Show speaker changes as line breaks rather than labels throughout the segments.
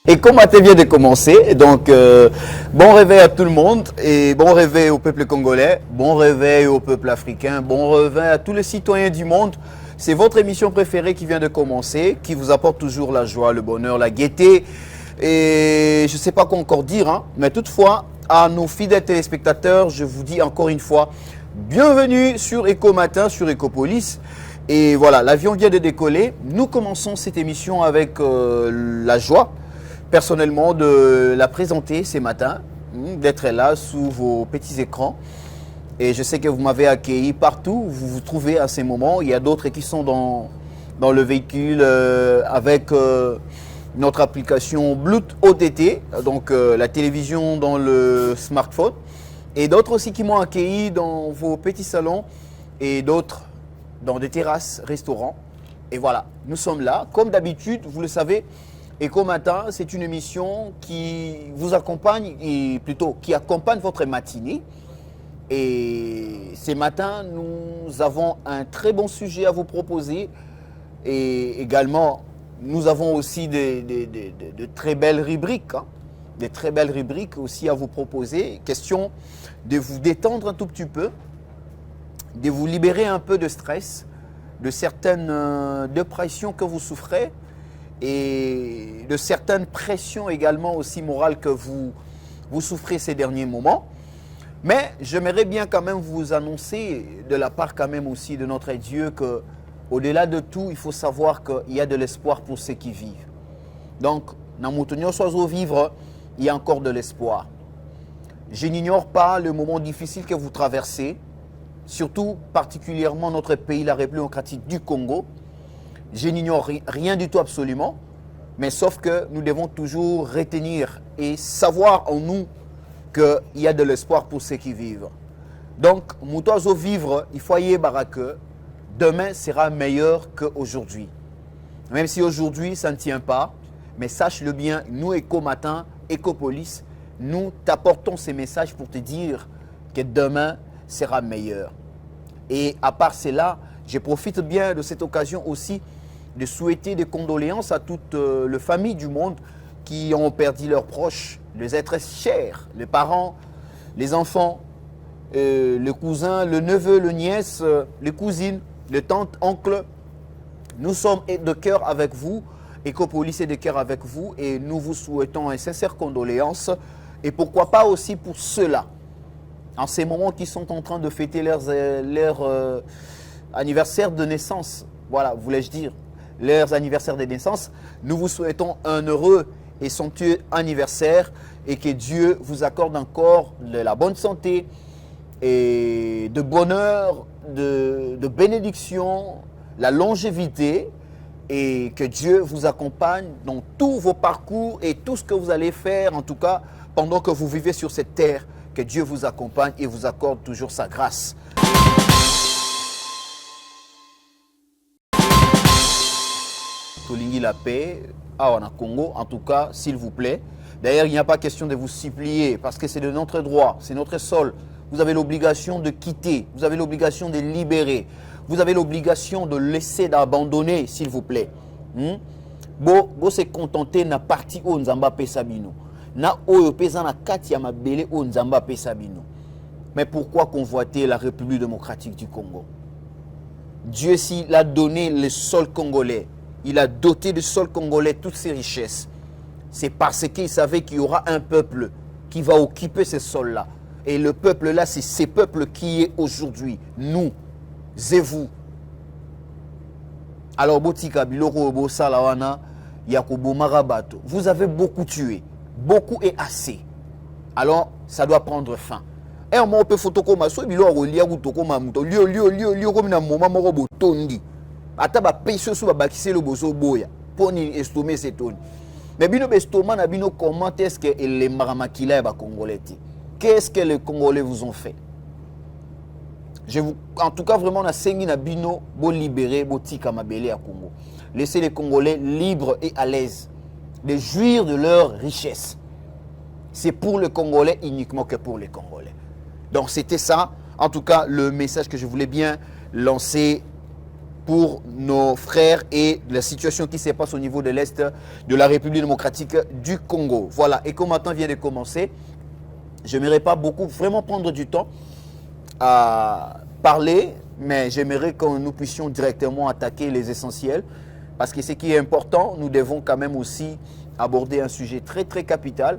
Et comme matin vient de commencer, donc bon réveil à tout le monde et bon réveil au peuple congolais, bon réveil au peuple africain, bon réveil à tous les citoyens du monde. C'est votre émission préférée qui vient de commencer, qui vous apporte toujours la joie, le bonheur, la gaieté. Et je ne sais pas quoi encore dire, hein, mais toutefois, à nos fidèles téléspectateurs, je vous dis encore une fois, bienvenue sur Eco Matin, sur Ecopolis. Et voilà, l'avion vient de décoller. Nous commençons cette émission avec la joie, personnellement, de la présenter ce matin, d'être là sous vos petits écrans. Et je sais que vous m'avez accueilli partout où vous vous trouvez à ces moments. Il y a d'autres qui sont dans le véhicule avec notre application Bluetooth OTT, donc la télévision dans le smartphone. Et d'autres aussi qui m'ont accueilli dans vos petits salons et d'autres dans des terrasses, restaurants. Et voilà, nous sommes là. Comme d'habitude, vous le savez, Eco Matin, c'est une émission qui vous accompagne, et plutôt qui accompagne votre matinée. Et ce matin, nous avons un très bon sujet à vous proposer. Et également, nous avons aussi de très belles rubriques. Hein, des très belles rubriques aussi à vous proposer. Question de vous détendre un tout petit peu, de vous libérer un peu de stress, de certaines dépressions que vous souffrez et de certaines pressions également aussi morales que vous souffrez ces derniers moments. Mais j'aimerais bien quand même vous annoncer de la part quand même aussi de notre Dieu que au-delà de tout, il faut savoir qu'il y a de l'espoir pour ceux qui vivent. Donc, dans Moutonio Soiseau vivre, il y a encore de l'espoir. Je n'ignore pas le moment difficile que vous traversez, surtout particulièrement notre pays, la République démocratique du Congo. Je n'ignore rien du tout absolument, mais sauf que nous devons toujours retenir et savoir en nous qu'il y a de l'espoir pour ceux qui vivent. Donc, Moutoiseau vivre, il faut y aller que demain sera meilleur qu'aujourd'hui. Même si aujourd'hui, ça ne tient pas, mais sache-le bien, nous, Eco Matin, Ecopolis, nous t'apportons ces messages pour te dire que demain sera meilleur. Et à part cela, je profite bien de cette occasion aussi de souhaiter des condoléances à toute la famille du monde qui ont perdu leurs proches, les êtres chers, les parents, les enfants, le cousin, le neveu, le nièce, les cousines, les tantes, oncles. Nous sommes de cœur avec vous, Ecopolis est de cœur avec vous et nous vous souhaitons une sincère condoléance. Et pourquoi pas aussi pour ceux-là, en ces moments qui sont en train de fêter leur anniversaire de naissance, voilà, voulais-je dire, leurs anniversaires de naissance, nous vous souhaitons un heureux et somptueux anniversaire et que Dieu vous accorde encore de la bonne santé et de bonheur, de bénédiction, la longévité et que Dieu vous accompagne dans tous vos parcours et tout ce que vous allez faire, en tout cas pendant que vous vivez sur cette terre, que Dieu vous accompagne et vous accorde toujours sa grâce. La paix à Congo, en tout cas, s'il vous plaît. D'ailleurs, il n'y a pas question de vous supplier parce que c'est de notre droit, c'est notre sol. Vous avez l'obligation de quitter, vous avez l'obligation de libérer, vous avez l'obligation de laisser, d'abandonner, s'il vous plaît. Bo se contenter na parti o nzamba pesa bino. Na oyo pesa na kati ya mabele o nzamba pesa bino. Mais pourquoi convoiter la République démocratique du Congo? Dieu, s'il a donné le sol congolais, il a doté du sol congolais toutes ses richesses. C'est parce qu'il savait qu'il y aura un peuple qui va occuper ce sol-là. Et le peuple-là, c'est ce peuple qui est aujourd'hui. Nous et vous. Alors, Botika Biloko Obo Salawana, Yakobo Marabato, vous avez beaucoup tué. Beaucoup et assez. Alors, ça doit prendre fin. Et on peut photocoma, soit Biloko Liago Tokoma Muto, Lio comme un moment Morobo Tondi. Ataba pêche sous bakissé le bozo boya pour ni estomé ces tonnes. Mais bino bestoma na bino comment est-ce que les maramakila et congolais? Qu'est-ce que les Congolais vous ont fait? En tout cas vraiment na sengi na bino bo libérer botika mabele à Congo. Laissez les Congolais libres et à l'aise de jouir de leur richesse. C'est pour les Congolais uniquement que pour les Congolais. Donc c'était ça, en tout cas le message que je voulais bien lancer pour nos frères et la situation qui se passe au niveau de l'Est de la République démocratique du Congo. Voilà, et comme maintenant vient de commencer, je n'aimerais pas beaucoup vraiment prendre du temps à parler, mais j'aimerais que nous puissions directement attaquer les essentiels, parce que ce qui est important, nous devons quand même aussi aborder un sujet très très capital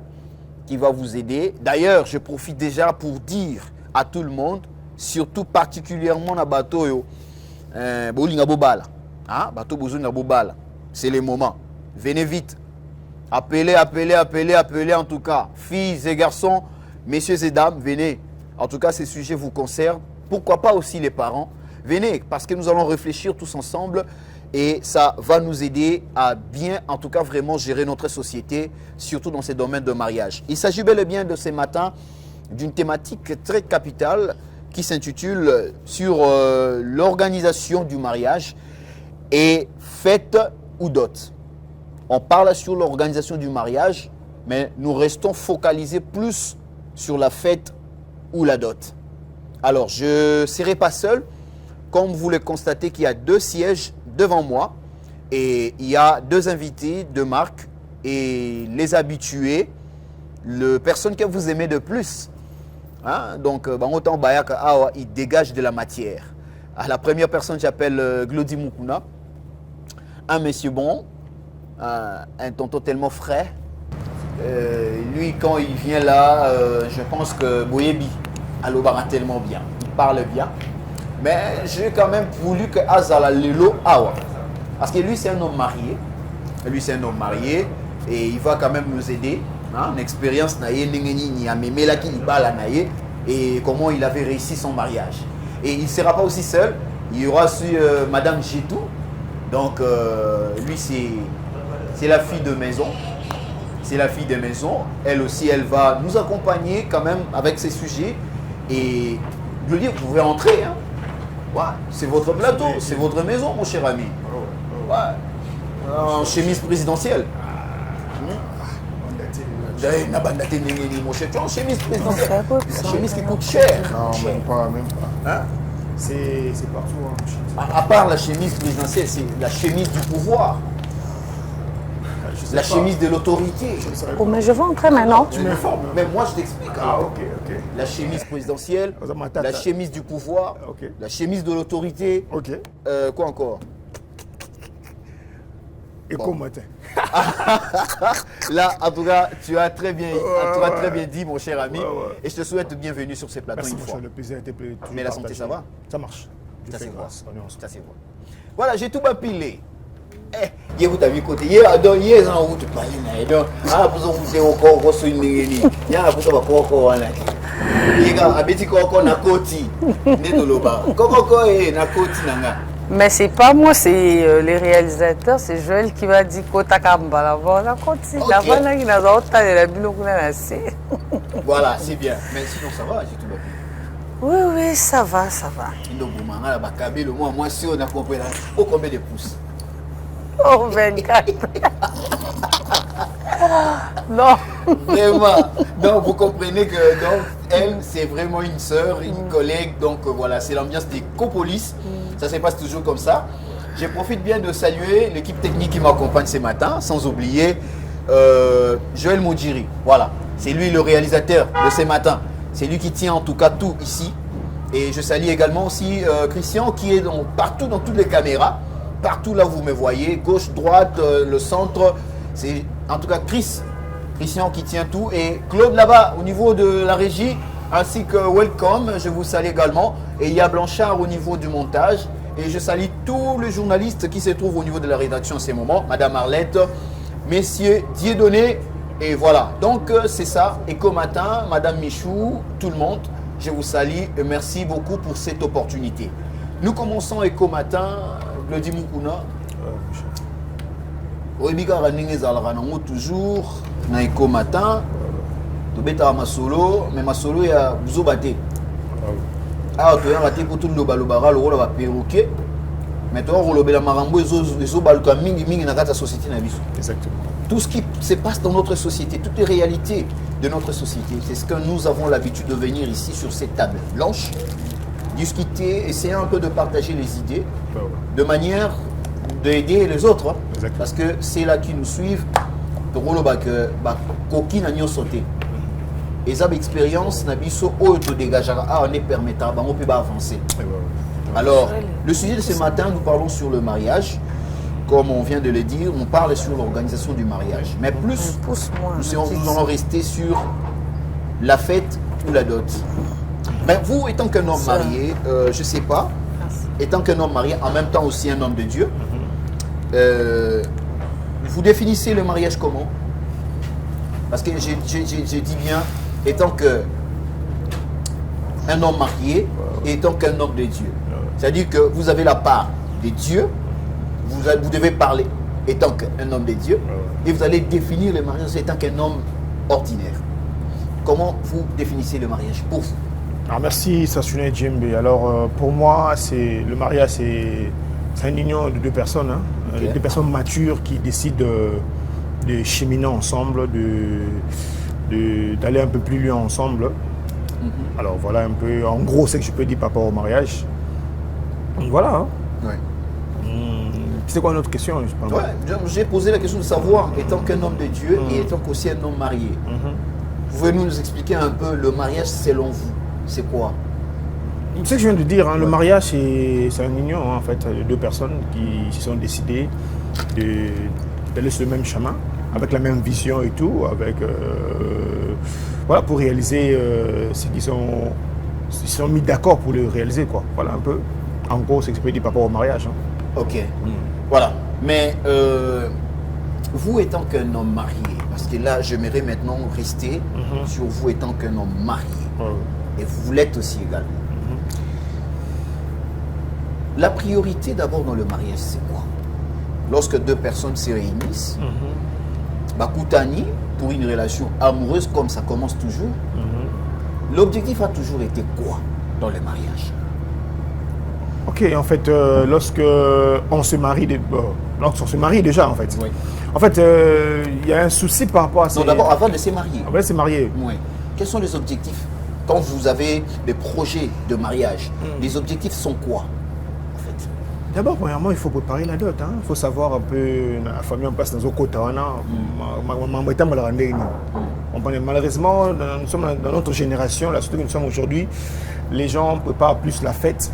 qui va vous aider. D'ailleurs, je profite déjà pour dire à tout le monde, surtout particulièrement à Batoyo, c'est le moment. Venez vite. Appelez, appelez, appelez, appelez en tout cas. Filles et garçons, messieurs et dames, venez. En tout cas, ces sujets vous concernent. Pourquoi pas aussi les parents? Venez, parce que nous allons réfléchir tous ensemble et ça va nous aider à bien, en tout cas vraiment gérer notre société, surtout dans ces domaines de mariage. Il s'agit bel et bien de ce matin d'une thématique très capitale qui s'intitule sur l'organisation du mariage et fête ou dot. On parle sur l'organisation du mariage, mais nous restons focalisés plus sur la fête ou la dot. Alors, je ne serai pas seul. Comme vous le constatez qu'il y a 2 sièges devant moi et il y a 2 invités de marque et les habitués, les personnes que vous aimez de plus. Hein? Donc, autant il dégage de la matière. La première personne, j'appelle Glody Mukuna, un monsieur bon, un tonton tellement frais. Lui, quand il vient là, je pense que Boyebi, Alobara tellement bien, il parle bien. Mais j'ai quand même voulu que Azala Lelo Awa. Parce que lui, c'est un homme marié. Lui, c'est un homme marié. Et il va quand même nous aider. Une expérience et comment il avait réussi son mariage. Et il ne sera pas aussi seul. Il y aura aussi Madame Jitou. Donc, lui, c'est la fille de maison. C'est la fille de maison. Elle aussi, elle va nous accompagner quand même avec ces sujets. Et je veux dire, vous pouvez entrer. Hein. Ouais, c'est votre plateau, c'est votre maison, mon cher ami. Ouais. En chemise présidentielle. Mon cher, tu as en chemise présidentielle. La chemise qui coûte cher.
Non, même pas.
Hein?
C'est partout. Hein.
À part la chemise présidentielle, c'est la chemise du pouvoir. La chemise de l'autorité.
Oh, mais je vais entrer maintenant.
Tu m'informes.
Mais moi, je t'explique.
Ah, ok.
La chemise présidentielle, la chemise du pouvoir, la chemise de l'autorité.
Ok.
Quoi encore?
Et bon. Matin.
Là, en tout cas, tu as très bien dit, mon cher ami. Et je te souhaite bienvenue sur ces plateaux une fois.
Le plaisir a été
mais la santé, ça va?
Ça marche.
Ça c'est vrai. Voilà, j'ai tout bapilé. Eh, vous t'avez côté. Hier, en route, tu parles. Ah, vous avez encore reçu une ligne. Il y a vous avez encore les gars, abeti koko na koti. Netoloba. Comment est na koti nanga?
Mais c'est pas moi, c'est les réalisateurs, c'est Joël qui va dire Kota Kambala. Voilà,
voilà, c'est bien. Mais sinon, ça va, j'ai tout bapilé.
Oui, ça va.
Moi, si on a compris là, au combien de pouces?
Oh, 24. Non.
Vraiment. Donc, vous comprenez que donc, elle, c'est vraiment une sœur, une collègue. Donc, voilà, c'est l'ambiance des copolices. Ça se passe toujours comme ça. Je profite bien de saluer l'équipe technique qui m'accompagne ce matin, sans oublier Joël Moudjiri. Voilà, c'est lui le réalisateur de ce matin. C'est lui qui tient en tout cas tout ici. Et je salue également aussi Christian qui est partout dans toutes les caméras. Partout là où vous me voyez, gauche, droite, le centre. C'est en tout cas Christian qui tient tout. Et Claude là-bas au niveau de la régie, ainsi que Welcome, je vous salue également. Et il y a Blanchard au niveau du montage. Et je salue tous les journalistes qui se trouvent au niveau de la rédaction en ce moment. Madame Arlette, Messieurs Dieudonné. Et voilà, donc c'est ça. Éco Matin, Madame Michou, tout le monde. Je vous salue et merci beaucoup pour cette opportunité. Nous commençons Éco Matin. Glody Mukuna. Toujours na Éco Matin. Tobeta masolo, mais masolo ya buzobate. Ah, tu as raté pour tout le balobara, le rôle va perroquer. Mais toi, on a marambo et baluka mingi na kata société na biso.
Exactement.
Tout ce qui se passe dans notre société, toutes les réalités de notre société, c'est ce que nous avons l'habitude de venir ici sur cette table blanche, discuter, essayer un peu de partager les idées de manière d'aider les autres. Hein.
Exactement.
Parce que c'est là qui nous suivent. Donc, on a coquille n'a sauté. Et ça, l'expérience, on est permettant, on peut avancer. Alors, le sujet de ce matin, nous parlons sur le mariage. Comme on vient de le dire, on parle sur l'organisation du mariage. Mais plus, nous allons rester sur la fête ou la dot. Mais vous, étant qu'un homme marié, je ne sais pas, étant qu'un homme marié, en même temps aussi un homme de Dieu, vous définissez le mariage comment? Parce que j'ai dit bien, étant qu'un homme marié et étant qu'un homme de Dieu. C'est-à-dire que vous avez la part de Dieu, vous devez parler étant qu'un homme de Dieu, et vous allez définir le mariage étant qu'un homme ordinaire. Comment vous définissez le mariage pour vous?
Alors merci Sassoune Djembe. Alors pour moi, le mariage, c'est une union de deux personnes, hein, deux personnes matures qui décident de cheminer ensemble, d'aller un peu plus loin ensemble. Alors voilà un peu, en gros, ce que je peux dire par rapport au mariage. Voilà. Hein.
Ouais.
C'est quoi notre question?
J'ai posé la question de savoir, étant qu'un homme de Dieu et étant qu'aussi un homme marié, pouvez-vous nous expliquer un peu le mariage selon vous? C'est quoi?
Ce que je viens de dire, hein, le mariage, c'est une union hein, en fait, de deux personnes qui se sont décidées d'aller sur le même chemin, avec la même vision et tout, avec, voilà, pour réaliser ce qu'ils sont mis d'accord pour le réaliser. Quoi. Voilà un peu, en gros, ce que je peux dire par rapport au mariage. Hein.
Ok, voilà. Mais vous étant qu'un homme marié, parce que là, j'aimerais maintenant rester sur vous étant qu'un homme marié. Et vous l'êtes aussi également. La priorité d'abord dans le mariage, c'est quoi? Lorsque deux personnes se réunissent, Bakoutani, pour une relation amoureuse comme ça commence toujours, l'objectif a toujours été quoi dans le mariage?
Ok, en fait, lorsque on se marie, lorsqu'on se marie déjà, en fait.
Oui.
En fait, il y a un souci par rapport à ça.
Non, d'abord, avant de se marier.
Avant de se marier.
Oui. Quels sont les objectifs? Quand vous avez des projets de mariage, les objectifs sont quoi?
D'abord, premièrement, il faut préparer la dot. Il faut savoir un peu la famille en place dans un côté. Malheureusement, nous sommes dans notre génération, là, surtout que nous sommes aujourd'hui, les gens préparent plus la fête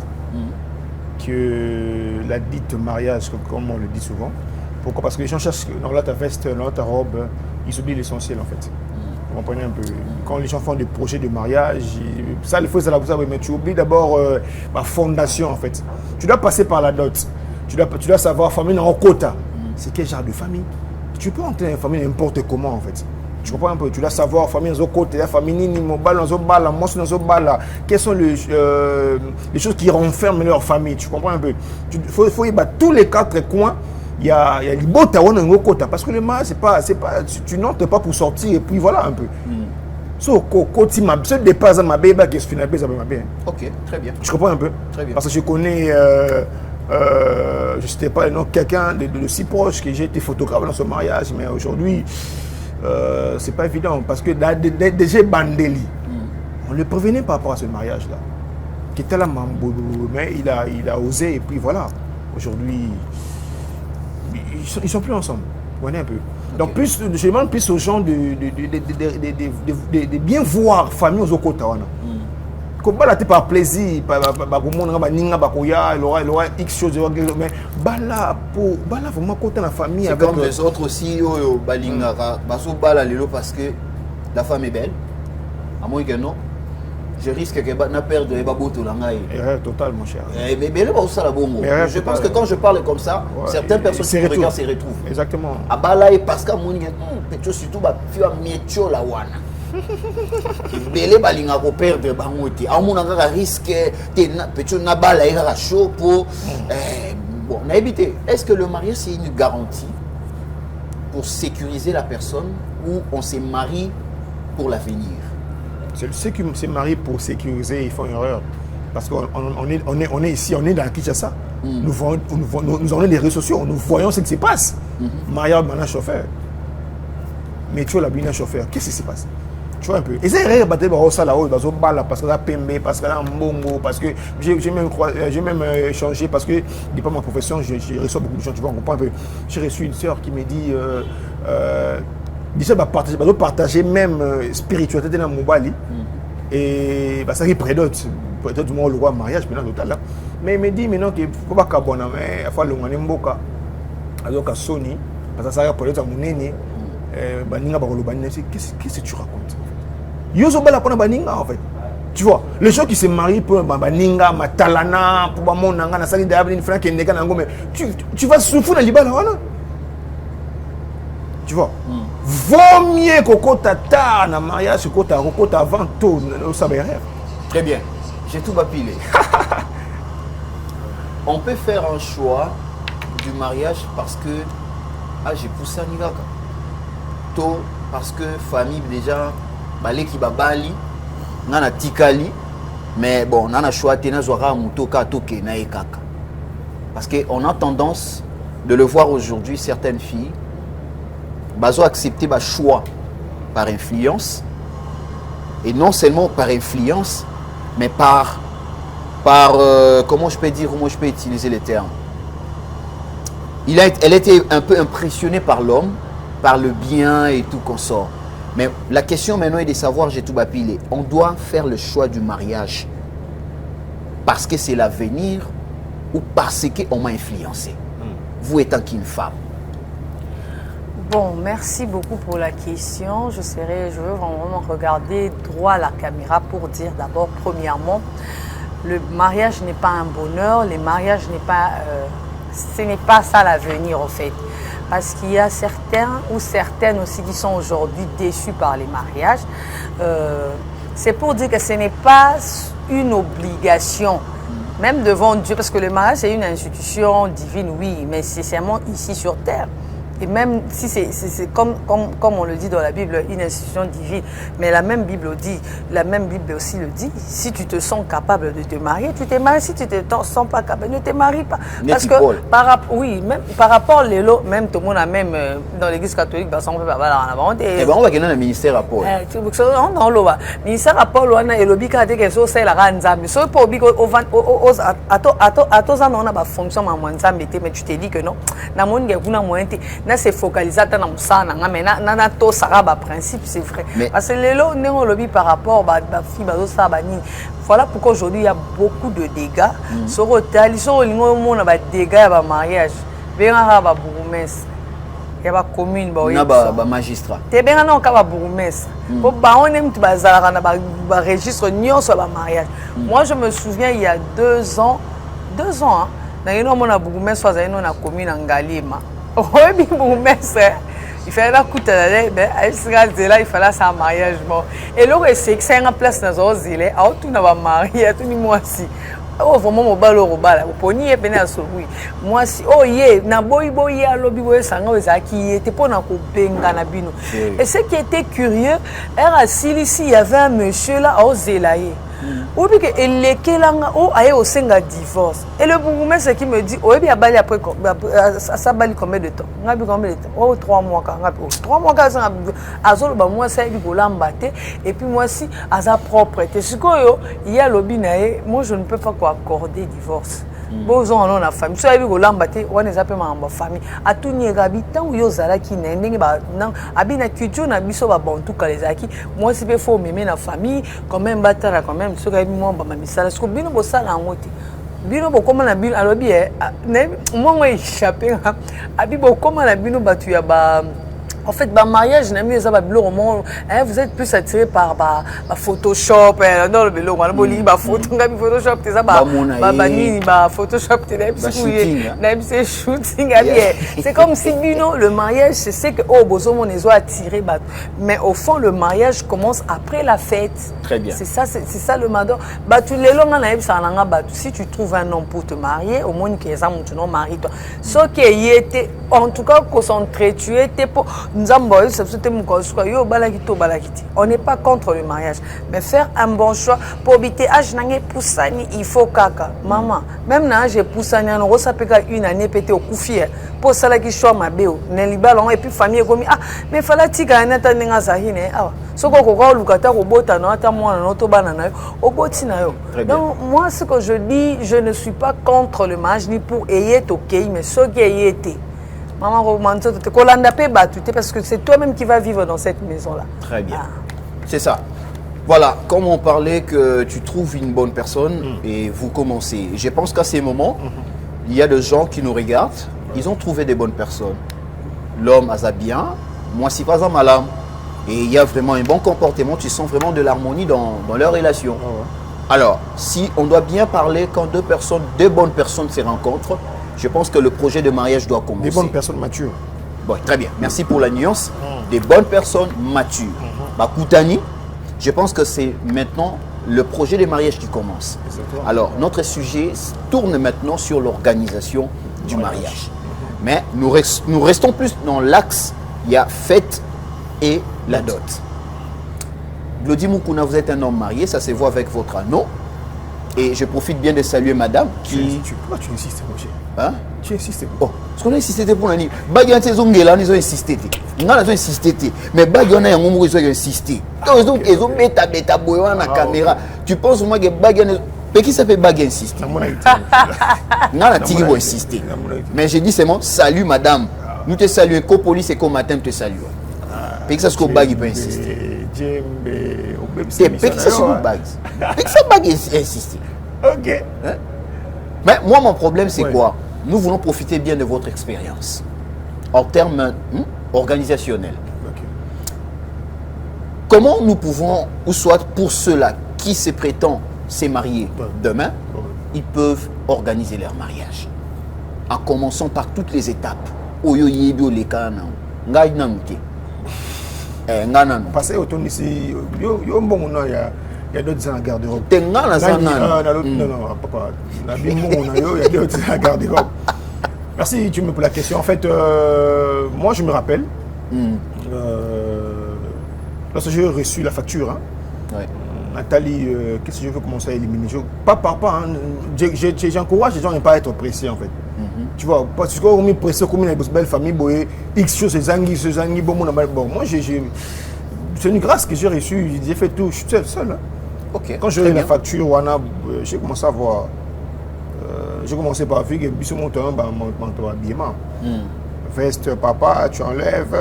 que la dite mariage, comme on le dit souvent. Pourquoi? Parce que les gens cherchent dans ta veste, dans ta robe, ils oublient l'essentiel en fait. Vous comprenez un peu? Quand les gens font des projets de mariage, ça, il faut ça, mais tu oublies d'abord la fondation en fait. Tu dois passer par la dot. Tu dois savoir famille dans un quota. C'est quel genre de famille? Tu peux entrer dans une famille n'importe comment en fait. Tu comprends un peu? Tu dois savoir famille dans un côté, famille ni mobile dans un bal, monstre dans un bal. Quelles sont les choses qui renferment leur famille? Tu comprends un peu? Il faut y battre tous les quatre coins. Il y a les bottes à un quota parce que le mariage c'est pas tu n'entres pas pour sortir et puis voilà un peu. So côté ma ce dépasse ma bébé qui se finit bien.
Ok, très bien.
Je comprends un peu.
Très bien.
Parce que je connais je ne sais pas le nom quelqu'un de si proche que j'ai été photographe dans ce mariage mais aujourd'hui c'est pas évident parce que déjà Bandeli on le prévenait par rapport à ce mariage là qui était là mais il a osé et puis voilà aujourd'hui ils sont plus ensemble. Vous voyez un peu. Donc plus, je demande plus aux gens de bien voir famille aux côtés. Comme là tu par plaisir, il aura X choses, mais là vraiment côté la famille.
C'est comme les autres aussi, parce que la femme est belle. À moins que non. Je risque que na perdre les baboto langai.
Erreur totale, mon cher.
Mais je pense que quand je parle comme ça, certaines personnes qui me regardent se retrouvent.
Exactement.
Abala et parce que mon petit surtout ba fio mietcho la wana. Bele balinga ko perdre bangote. Amuna ka risque te na petit na bala ira chaud pour bon, na éviter. Est-ce que le mariage c'est une garantie pour sécuriser la personne ou on se marie pour l'avenir?
Ceux qui se marient pour sécuriser, ils font une erreur. Parce qu'on est ici, on est dans Kinshasa. Nous avons les réseaux sociaux, nous voyons ce qui se passe. Mariage, maintenant, chauffeur. Mais tu as la bien chauffeur. Qu'est-ce qui se passe? Tu vois un peu. Et c'est vrai que ça là-haut, parce que là, PMB, parce que là, Mbongo, parce que j'ai même changé, parce que, dépend de ma profession, je reçois beaucoup de gens, tu vois, on comprend un peu. J'ai reçu une sœur qui me dit, partager même spiritualité dans mon bali. Et ça qui prédote, peut-être moi le roi mariage, maintenant total là. Mais il me dit maintenant qu'il faut pas qu'à bon mais il faut le ngane mboka. Alors qu'à Sony, parce que ça va peut-être mon aîné, baninga bakolo baninga, qu'est-ce que tu racontes? Yoso bala pona baninga en fait. Tu vois, les gens qui se marient pour baninga, matalana, pour bamonanga, na sali d'abri une frère qui est neka nango, mais tu vas souffrir dans l'ibala voilà. Tu vois, vaut mieux que tata na mariage que kota avant tout au saber.
Très bien, j'ai tout bapilé. On peut faire un choix du mariage parce que j'ai poussé à Nigaka. Tôt parce que famille déjà balé qui babali, nana tikali, mais bon nana choix tena zora mutoka toke na ekaka. Parce que on a tendance de le voir aujourd'hui certaines filles bazo accepter ba choix par influence et non seulement par influence mais par comment je peux dire, comment je peux utiliser les termes. Elle était un peu impressionnée par l'homme, par le bien et tout qu'on sort. Mais la question maintenant est de savoir, j'ai tout bapilé, on doit faire le choix du mariage parce que c'est l'avenir ou parce qu'on m'a influencé. Vous étant qu'une femme.
Bon, merci beaucoup pour la question. Je veux vraiment regarder droit à la caméra pour dire d'abord, premièrement, le mariage n'est pas un bonheur, le mariage n'est pas, ce n'est pas ça l'avenir en fait. Parce qu'il y a certains ou certaines aussi qui sont aujourd'hui déçus par les mariages. C'est pour dire que ce n'est pas une obligation, même devant Dieu, parce que le mariage c'est une institution divine, oui, mais c'est seulement ici sur terre. Et même si c'est comme on le dit dans la Bible, une institution divine, mais la même Bible aussi le dit, si tu te sens capable de te marier, tu te maries. Si tu ne te sens pas capable, ne te marie pas. Parce que même par rapport même tout le monde a même dans l'église catholique, on peut pas en avant.
Et on va gagner le ministère à Paul.
Non, le ministère à Paul, on a le bika de que c'est la grande zame. So pour biko à tous on a fonction mais tu te dis que non, na monde kuna moyen c'est focalisé dans le sang, mais na to saraba principe c'est vrai. Parce que les lots néo lobby par rapport à voilà pourquoi aujourd'hui il y a beaucoup de dégâts. Sur hôtel, ils sont au des dégâts à mariage. Bien à ba bourgmestre. Il y a ba commune ba
magistrat.
T'es bien non ka ba bourgmestre. Pour ba on aime tu bazar na ba registre nion sur ba mariage. Moi je me souviens il y a 2 ans hein. Na yeno mona bourgmestre fa na commune en Galima. Oui, il fallait la coûter là, il fallait ça mariage. Et là, c'est que c'est en place dans les îles, à tout n'a pas marié, tout ni moi si. Oh vraiment mon balo robala, pour nier peine à ce oui. Moi si oh yeah, na boy à lobby boy sanga qui était pour na kopenga na bino. Et ce qui était curieux, era ici il y avait un monsieur là au Zelaye. Ou bien qu'il est au senga divorce. Et le bourgmestre qui me dit, oh, il y a bali après ça bali combien de temps? Oh, 3 mois. 3 mois quand ça a moi ça il et puis moi si à sa propreté. Ce il y a lobby naé, moi je ne peux pas accorder divorce. Bon on a la famille. Ça il on les appelle ma famille. A tout ni habitant ou yo zala qui n'est ba non abina culture na biso ba bantu kalezaki. Moi si faut m'aimer la famille quand même batara quand même ce que moi ba misala ce que bino bo sala ngoti. Bino bo comment na bino alors bien moi échappé abi bo comment na bino batu ya ba en fait, le mariage, vous êtes plus attiré par Photoshop, dans le vélo, Photoshop, shooting. C'est comme si le mariage, c'est que on est attiré. Mais au fond, le mariage commence après la fête.
Très bien.
C'est ça le madon. Si tu trouves un homme pour te marier, au moins, tu marie-toi. Ce qui était, en tout cas, concentré, tu étais pour. On n'est pas contre le mariage, mais faire un bon choix pour éviter il faut kaka. Maman, même na j'ai poussé une année pété au koufier pour ça qui choix ma béo. Et puis famille comme mais fallait tiga Ce qu'on voit au Qatar, au Botano, à moi, à notre banana, au Botinayo. Donc, moi, ce que je dis, je ne suis pas contre le mariage ni pour ayer ok, mais ce qui a été. Maman, romantique, tu es parce que c'est toi-même qui vas vivre dans cette maison-là.
Très bien. C'est ça. Voilà, comme on parlait que tu trouves une bonne personne et vous commencez. Je pense qu'à ces moments, il y a des gens qui nous regardent, ils ont trouvé des bonnes personnes. L'homme a bien, moi c'est pas un malin. Et il y a vraiment un bon comportement, tu sens vraiment de l'harmonie dans leur relation. Alors, si on doit bien parler quand deux bonnes personnes se rencontrent, je pense que le projet de mariage doit commencer.
Des bonnes personnes matures.
Bon, très bien, merci pour la nuance. Des bonnes personnes matures. Koutani, je pense que c'est maintenant le projet de mariage qui commence.
Exactement.
Alors, notre sujet tourne maintenant sur l'organisation du mariage. Mais nous restons plus dans l'axe, il y a fête et la dot. Glody Moukouna, vous êtes un homme marié, ça se voit avec votre anneau. Et je profite bien de saluer madame qui...
Pourquoi tu insistes, mon cher?
Hein?
Tu insistes.
Oh, ce qu'on a insisté pour l'année. Baguette, ils ont insisté. Ils ont insisté. Mais Baguette, ils ont insisté. Ils ont bêta dans la caméra. Tu penses moi que Baguette... Mais qui s'appelle Baguette insiste? Non, la tigre va insister. Mais j'ai dit seulement, salut madame. Nous te saluons, co-police et co-matin, nous te saluons. Mais que ça, ce que Baguette peut insister. C'est pas que ça, c'est une bague. Mais que ça, Baguette insiste.
Ok.
Mais moi, mon problème, c'est quoi? Nous voulons profiter bien de votre expérience en termes organisationnels. Comment nous pouvons, ou soit pour ceux-là qui se prétendent se marier demain, ils peuvent organiser leur mariage en commençant par toutes les étapes.
Parce que ici, il y a d'autres en garde-robe. Non, papa. Il y a d'autres en garde-robe. Merci, tu me poses la question. En fait, moi, je me rappelle, lorsque j'ai reçu la facture, Nathalie, qu'est-ce que je veux commencer à éliminer? J'encourage les gens à ne pas être pressés, en fait. Tu vois, parce que on est pressé comme une belle famille, X choses, ces anguilles, bon, moi, c'est une grâce que j'ai reçue, j'ai fait tout, je suis seul. Quand j'ai eu la facture, j'ai commencé à voir. J'ai commencé par faire que bisous mon manteau habillement. Veste, papa, tu enlèves,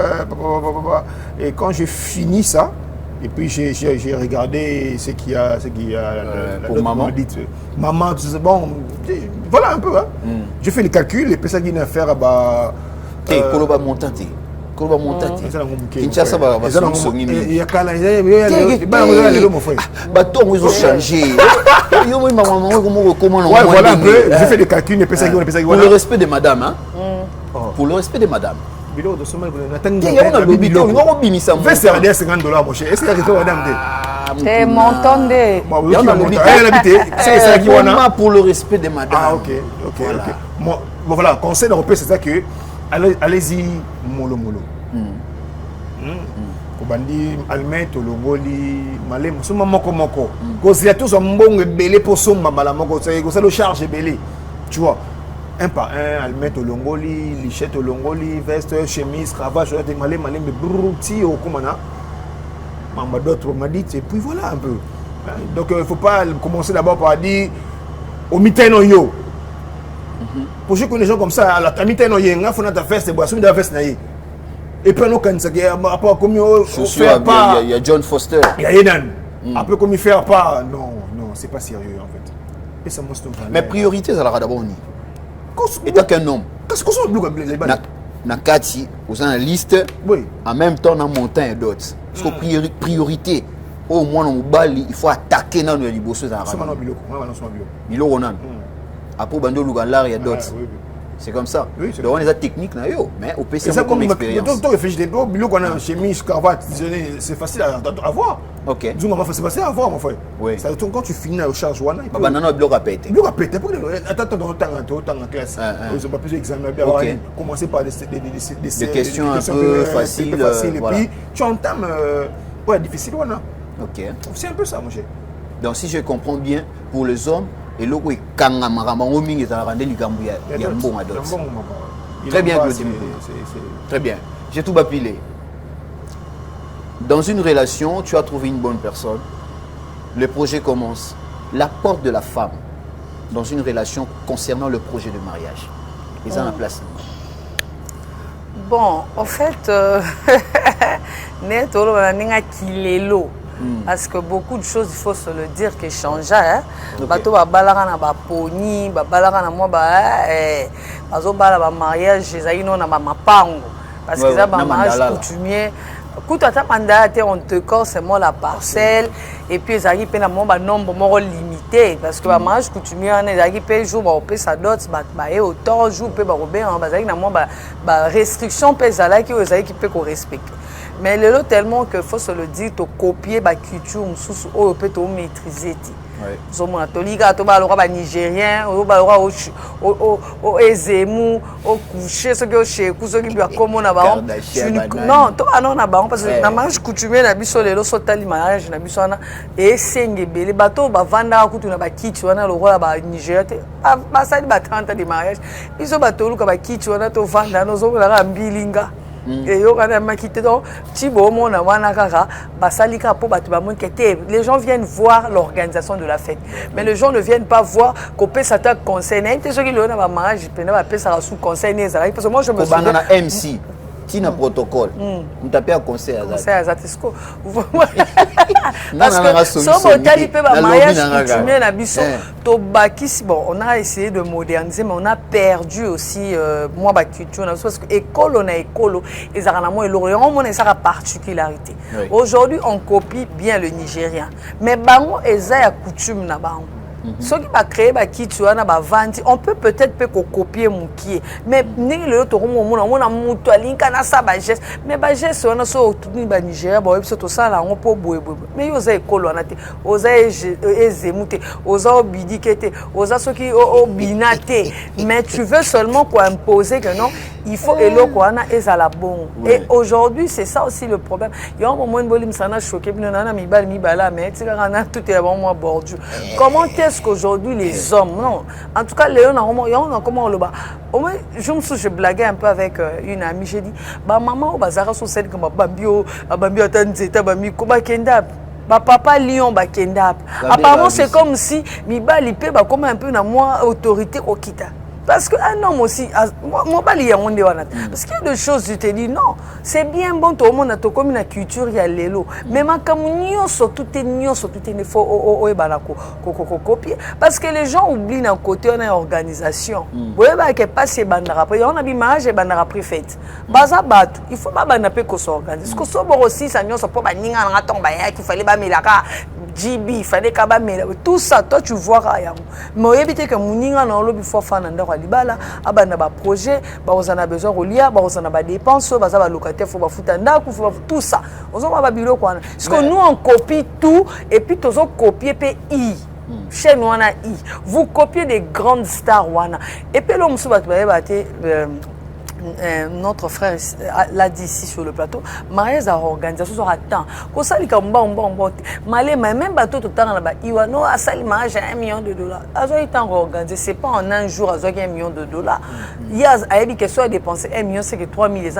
et quand j'ai fini ça, et puis j'ai regardé ce qu'il y a,
pour maman.
Maman, bon, voilà un peu. J'ai fait les calculs, et puis ça qui est affaire à
Koloba Montante. Koloba Montante. Kinshasa va se
il y a quand ils
ont changé.
Voilà un peu, j'ai fait les calculs, et puis ça qui est
pour le respect de madame, hein. Pour le respect de madame.
Veste à 50 $, mon cher. Est-ce que tu as madame?
C'est montant de...
C'est pour le respect de madame.
Ah, ok. Bon, voilà, conseil européen, c'est ça que allez-y, mollo. Kobandi almet olongoli malem suma moko kozia tous en mbongo belé pour somba mala moko c'est le charge belé, tu vois, un par un almet olongoli lichette olongoli veste chemise cravate chaussette malem mais brouti au komana mamba d'autres m'a dit et puis voilà un peu. Donc il faut pas commencer d'abord par dire au miteno yo. Pour je connais des gens comme ça à la miteno yo nga fona ta veste boisson de veste na yi. Et puis, nous, quand
il y a John Foster.
Il y a Edan. Après, comme il fait pas, non, c'est pas sérieux en fait. Et ça montre
mais priorité, ça l'ara d'abord. Et tant qu'un homme.
Qu'est-ce qu'on s'en bloque les balles?
Nakati, vous avez une liste.
Oui.
En même temps, dans montagne et d'autres. Parce que priorité, au moins, il faut attaquer dans les bosses.
C'est maintenant
Bilo. Après, Bando Lugalar, il y a d'autres. C'est comme ça.
Oui,
donc on est technique, mais au PC, c'est comme expérience.
Chemise, cravate, c'est facile à voir.
Ok.
C'est facile à voir, mon frère.
Oui.
Quand tu finis au charge,
il bloc à péter.
Bloc à péter. Attends, en classe. Ils n'ont pas pu examiner. Commencer par des
questions un peu faciles.
Et puis, tu entames. Ouais, difficile,
ok.
C'est un peu ça, mon cher.
Donc, si je comprends bien, pour les hommes, et là, il y a un bon adot. Très bien, Claudine. Très bien. J'ai tout bapilé. Dans une relation, tu as trouvé une bonne personne. Le projet commence. L'apport de la femme dans une relation concernant le projet de mariage. Ils ont la place.
Bon, en fait, parce que beaucoup de choses, il faut se le dire, qui changent. Bato ba balaka na ba poni, ba balaka na moi ba bazo bala ba mariage, ezali non na ba mapango. Parce que ça ba mariage coutumier. Quand tu as on te corse seulement la parcelle et puis ezali pe na moi ba nombre moko limité parce que ba mariage coutumier on ezali pe jour ba pe sa dot ba et autant jour pe ba robé en bazali na moi ba restriction pe ezala ki ezali ki pe ko respecter. Mais le lot tellement que faut se le dire, tu copier la culture, tu peux maîtriser. Tu as des Nigériens, au Ezemu, au coucher, ceux qui ont chez ceux qui ont comme on a non, tu as non parce que la mariage coutumier na biso le lot sotali mariage na biso na et sengebe les bateaux ba vanda kutu na ba kitu wana le roi ba Nigeria ba sali ba 30 de mariage biso bateau ka ba kitu wana to vanda no zo la mbilinga. Et les gens viennent voir l'organisation de la fête. Mais les gens ne viennent pas voir qu'on peut s'attaquer conseil. Parce que moi je me souviens...
MC. Qui n'a protocole, on t'a un conseil à ça.
Parce que si on a essayé de moderniser, mais on a perdu aussi moi ma culture. Parce que école, on a école, et ça a particularité. Aujourd'hui, on copie bien le Nigérien, mais bango eza coutume na bango. Ce qui va créer on peut peut-être copier mon pied, mais mais mais tu veux seulement imposer que non, il faut bon. Et aujourd'hui, c'est ça aussi le problème. Il y a un moment où comment est-ce qu'aujourd'hui les hommes, non, en tout cas, comment on le bat. Au moins, je blaguais un peu avec une amie, j'ai dit, bah maman, au bazar, sur celle comme Bambio, papa lion bakendap. Apparemment, c'est comme si Miba Lipe comme un peu dans moi autorité au Kita. Parce qu'un homme aussi, parce qu'il y a des choses, je te dis, non, c'est bien bon, tout le monde a comme une culture, il y a l'élo. Mais comme nous, surtout, il faut copier. Parce que les gens oublient d'un côté, on a une organisation. Vous voyez, il pas ces bandara. On a des mariages et bandara préfètes. Il faut pas bandaper qu'on s'organise. Parce que aussi, ça n'y a pas qu'il fallait GB, il fallait tout ça, toi tu vois rien. Mais éviter que Mouninga n'a pas faut faire un libala, abana ba projet, ba on a besoin de lier, ba on a ba dépenses, ba ça va locataire, faut ba foutre tout ça. On a ba bilo quoi. Parce que nous on copie tout et puis tous on copie pays. Chez nous on a I. Vous copiez des grandes stars wana. Et puis l'homme se bat notre frère l'a dit ici sur le plateau, mariage à organisation sur temps. Quand ça dit comme bon, malé même bateau tout le temps là-bas, il va non à ça le mariage à $1 million. Azo est en organisé, c'est pas en un jour azo $1 million. Il y a dit que soit dépenser $1 million, c'est que 3 millions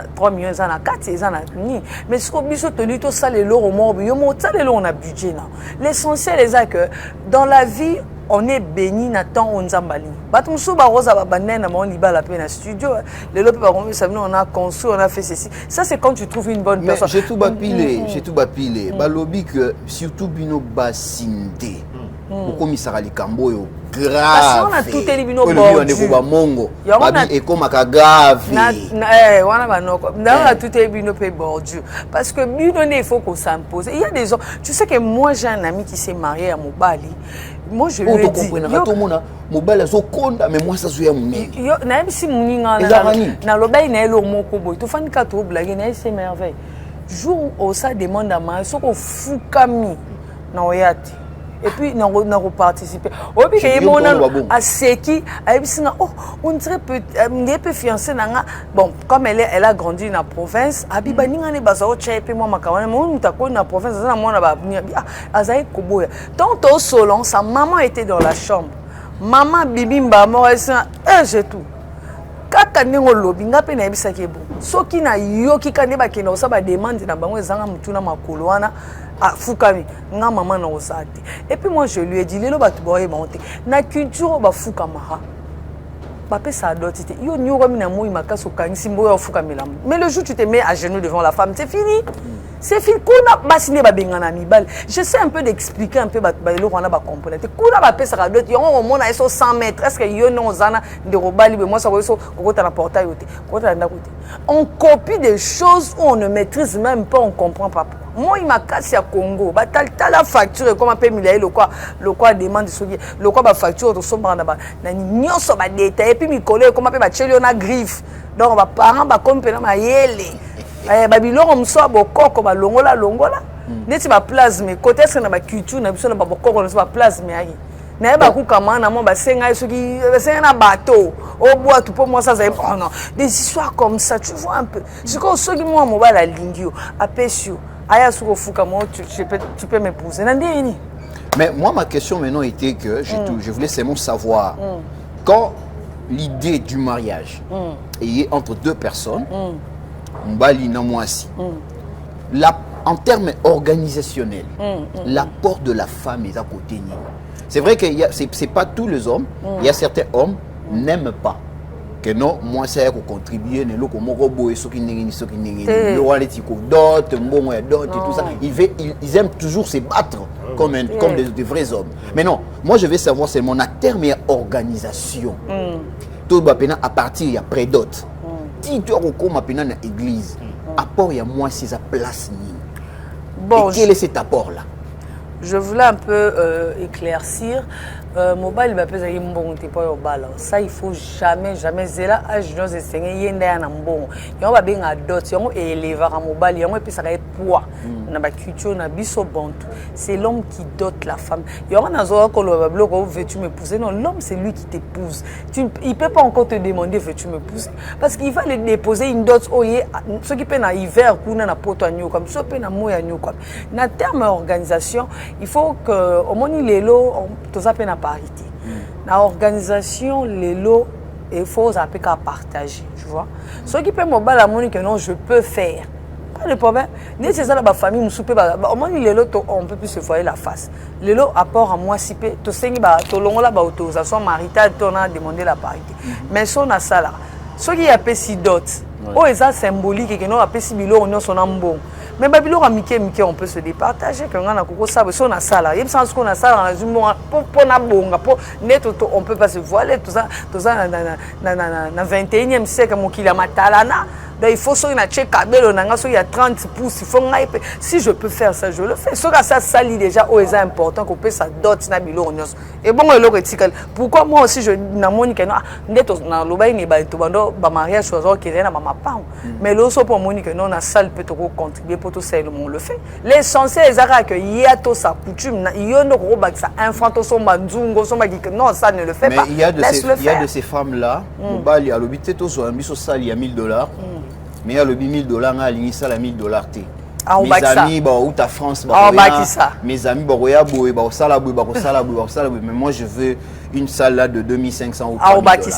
à 4 ans ni. Mais ce qu'on biso tenu tout ça les lots au mort, ça les lots on a budget là. L'essentiel est que dans la vie on est béni Nathan Onzambali. Batumsu Barosa Babanen à mon libala peine studio. Les lopes on a construit, on a fait ceci. Ça c'est quand tu trouves une bonne personne.
J'ai tout bapilé. Balobi que surtout bino basinde. Beaucoup misarali kambo yo grave.
On a tout éliminé au
bord. On est mongo. Et comme grave.
On a tout éliminé au bord. Parce que il faut qu'on s'impose. Il y a des hommes. Tu sais que moi j'ai un ami qui s'est marié à Mobali. Moi je lui ai dit
Mobali azokonda mais moi ça zoya muni.
Yo na si muninga na lobai na elo moko boy. To fani ka to blague na c'est merveille. Jour où ça demande à moi soko fukami na oyati. Et puis on a participé. Oh puis que mon a seki a bisina oh on dirait peut peu fiancé nanga bon comme elle a grandi dans la province abiba ninga ne bazo chepe moi makawana mon mutako na province na mona ba azai koboya tant au salon sa maman était dans la chambre maman bibimba moi j'ai tout kaka kaka ndenge olobi nga mpe nayebisaki bon soki na yoki ka nde bakenda kosa bademande na bango ezanga mutuna makolo wana afukami nga mama na oza te. Et puis moi je lui ai dit lelo bato baoyeba te na culture bafukamaka bapesa doti te yo nyokomi na moi makasi okangisi mboyo ofukamela. Mais le jour tu te mets à genoux devant la femme, c'est fini. C'est fini. Kuna basine babengana mibale. J'essaie un peu d'expliquer un peu bailo wana ba comprendre. Kuna bapesa doti yo omona eso 100 mètres. Est-ce que yo non zana de robali be moi ça ko kokota na portail yote. Kokota na côté. On copie des choses où on ne maîtrise même pas, on comprend pas. Moi il m'a cassé à Congo. Ba la facture comme un peu milliard le quoi demande soki le quoi ba facture to somba na ba na nyonso ba détail et puis mi coller comme un peu ba chelio na griffe. Donc ba parents ba comme pe na mayele. Babiloko mso bokoko balongola neti ba plasme côté est-ce na ba culture na biso na ba bokoko na ba plasme ayi na ba ku kamana mo ba senga soki senga na bateau au bois tout pour moi ça c'est oh non des histoires comme ça tu vois un peu ce que soki moi mo ba la lingio apesio aya suko fuka mo tu peux m'épouser nandini.
Mais moi ma question maintenant était que je voulais seulement savoir quand l'idée du mariage est entre deux personnes Mbali na mwasi. En termes organisationnels, l'apport de la femme est à côté. C'est vrai que c'est pas tous les hommes. Il y a certains hommes n'aiment pas que non, moi ça a contribué ne lo comme robot et ce qui n'est le roi les dot, mbongo et dot et tout ça. Ils aiment toujours se battre comme des vrais hommes. Mais non, moi je vais savoir c'est mon terme et organisation. Tout va pénal à partir il y a pré-dot. Si tu as recours maintenant dans l'église, apport il y a moins c'est sa place. Bon, et quel est cet apport là?
Je voulais un peu éclaircir. Mobile va peser un bon pas au bal. Ça il faut jamais zéla âge nos enseigner yenda na mbongo. Yo ba benga dot yo élever à mobile yo puis ça va poids. Na ba culture na biso bantu. C'est l'homme qui dote la femme. Yo na zo ko lo ba bloko veux-tu m'épouser? Non, l'homme c'est lui qui t'épouse. Il peut pas encore te demander veux-tu m'épouser parce qu'il va le déposer une dot oye ce qui peut na hiver kuna na poto anyo comme ça peut na moya anyo comme. Na terme organisation, il faut que au moni lelo to ça peut na parité. La organisation, les lots, il faut appeler qu'à partager, tu vois. Ce qui peut me battre la monnaie que non, je peux faire. Pas de problème. Ni c'est ça la famille, me souper, au moins les lots, on peut plus se voir la face. Les lots apport à moi si peu, tu sais que tu l'on là, autorisation maritale, tu as demandé la parité. Mais si on a ça là, ce qui appelle si d'autres, oh, c'est symbolique et que non appelle si bilo on son ambon. Mais babilo a miké on peut se départager quand on a coco ça on a ça là il me semble qu'on a ça dans la zumbo pour na bonga pour net on peut pas se voiler tout ça na 21e siècle mon kila matalana. Donc il faut que na check kabelo na ngaso il y a 30 pouces il faut si je peux faire ça je le fais ce que ça sali déjà oh c'est important qu'on peut ça dot na bilo nyos et bon le retical pourquoi moi aussi je na monique non net na loba ni ba to bando ba mariage so qui na mama pa mais le so pour monique non na salle peut contribuer pour tout ça on le fait l'essentiel est que y a tout ça coutume il y a no roba ça enfant son manzungo son non ça ne le fait pas.
Mais il y a de ces femmes là au bal à l'obité to so ambiso salle il y a $1000. Mais il y a le $1000 à l'initial à $1000 t. Mes amis ou ta France mes amis mais moi je veux une salle là de 2500 ou 3000 $.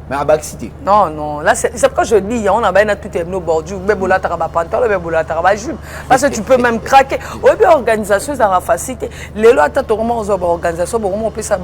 Mais à Baxité.
Non, non, là c'est pourquoi je dis, on a bien tout nos bordures, bebola taraba pantalon, bebola taraba jupe. Parce que tu peux même craquer. Au bien organisation, ça va faciliter. Les lois, tu as aux organisations, on peut ça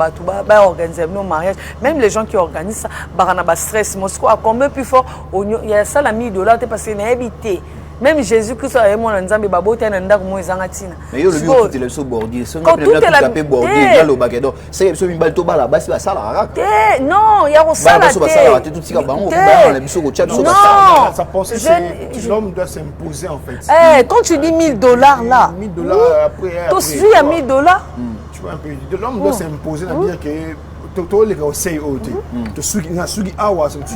organiser nos mariages. Même les gens qui organisent ça, bah stress, Moscou, à combien plus fort, il y a ça la $1000 parce qu'il est habité. Même Jésus-Christ a mon nzambe babote na ndako mo ezangatina.
Mais yo le bio tout est le bordier. Ce qu'on appelle la tapé bordier dans le baguedo. C'est so mimbal to bala basi ba sala raka.
Non, il y a au sala.
Ba tout tika bango ba na biso ko tcha biso ba
sala. Ça pensait c'est l'homme doit s'imposer en fait.
Eh, quand tu dis $1000 là.
$1000 après.
Tu suis à $1000.
Tu vois un peu l'homme doit s'imposer, ça veut dire que tu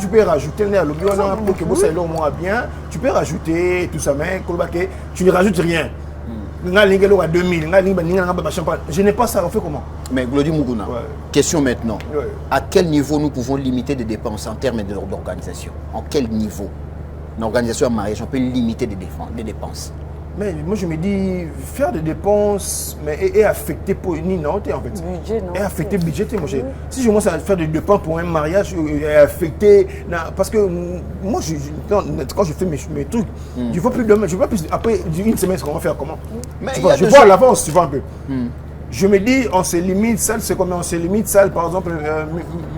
peux rajouter pour que vous moins bien, tu peux rajouter tout ça, mais tu ne rajoutes rien. Je n'ai pas ça, on fait comment?
Mais Glody Muguna, question maintenant. À quel niveau nous pouvons limiter des dépenses en termes d'organisation? En quel niveau? Une organisation en mariage, on peut limiter des dépenses.
Mais moi je me dis, faire des dépenses est affecté pour une minorité en fait.
Budget, non?
Est affecté budgété, mon cher. Si je commence à faire des dépenses pour un mariage, est affecté. Parce que moi, quand je fais mes trucs, je vois plus demain, je vois plus après une semaine, on va faire comment.
Mais
je vois à l'avance, tu vois un peu. Je me dis, on se limite, ça, c'est combien? On se limite, ça, par exemple,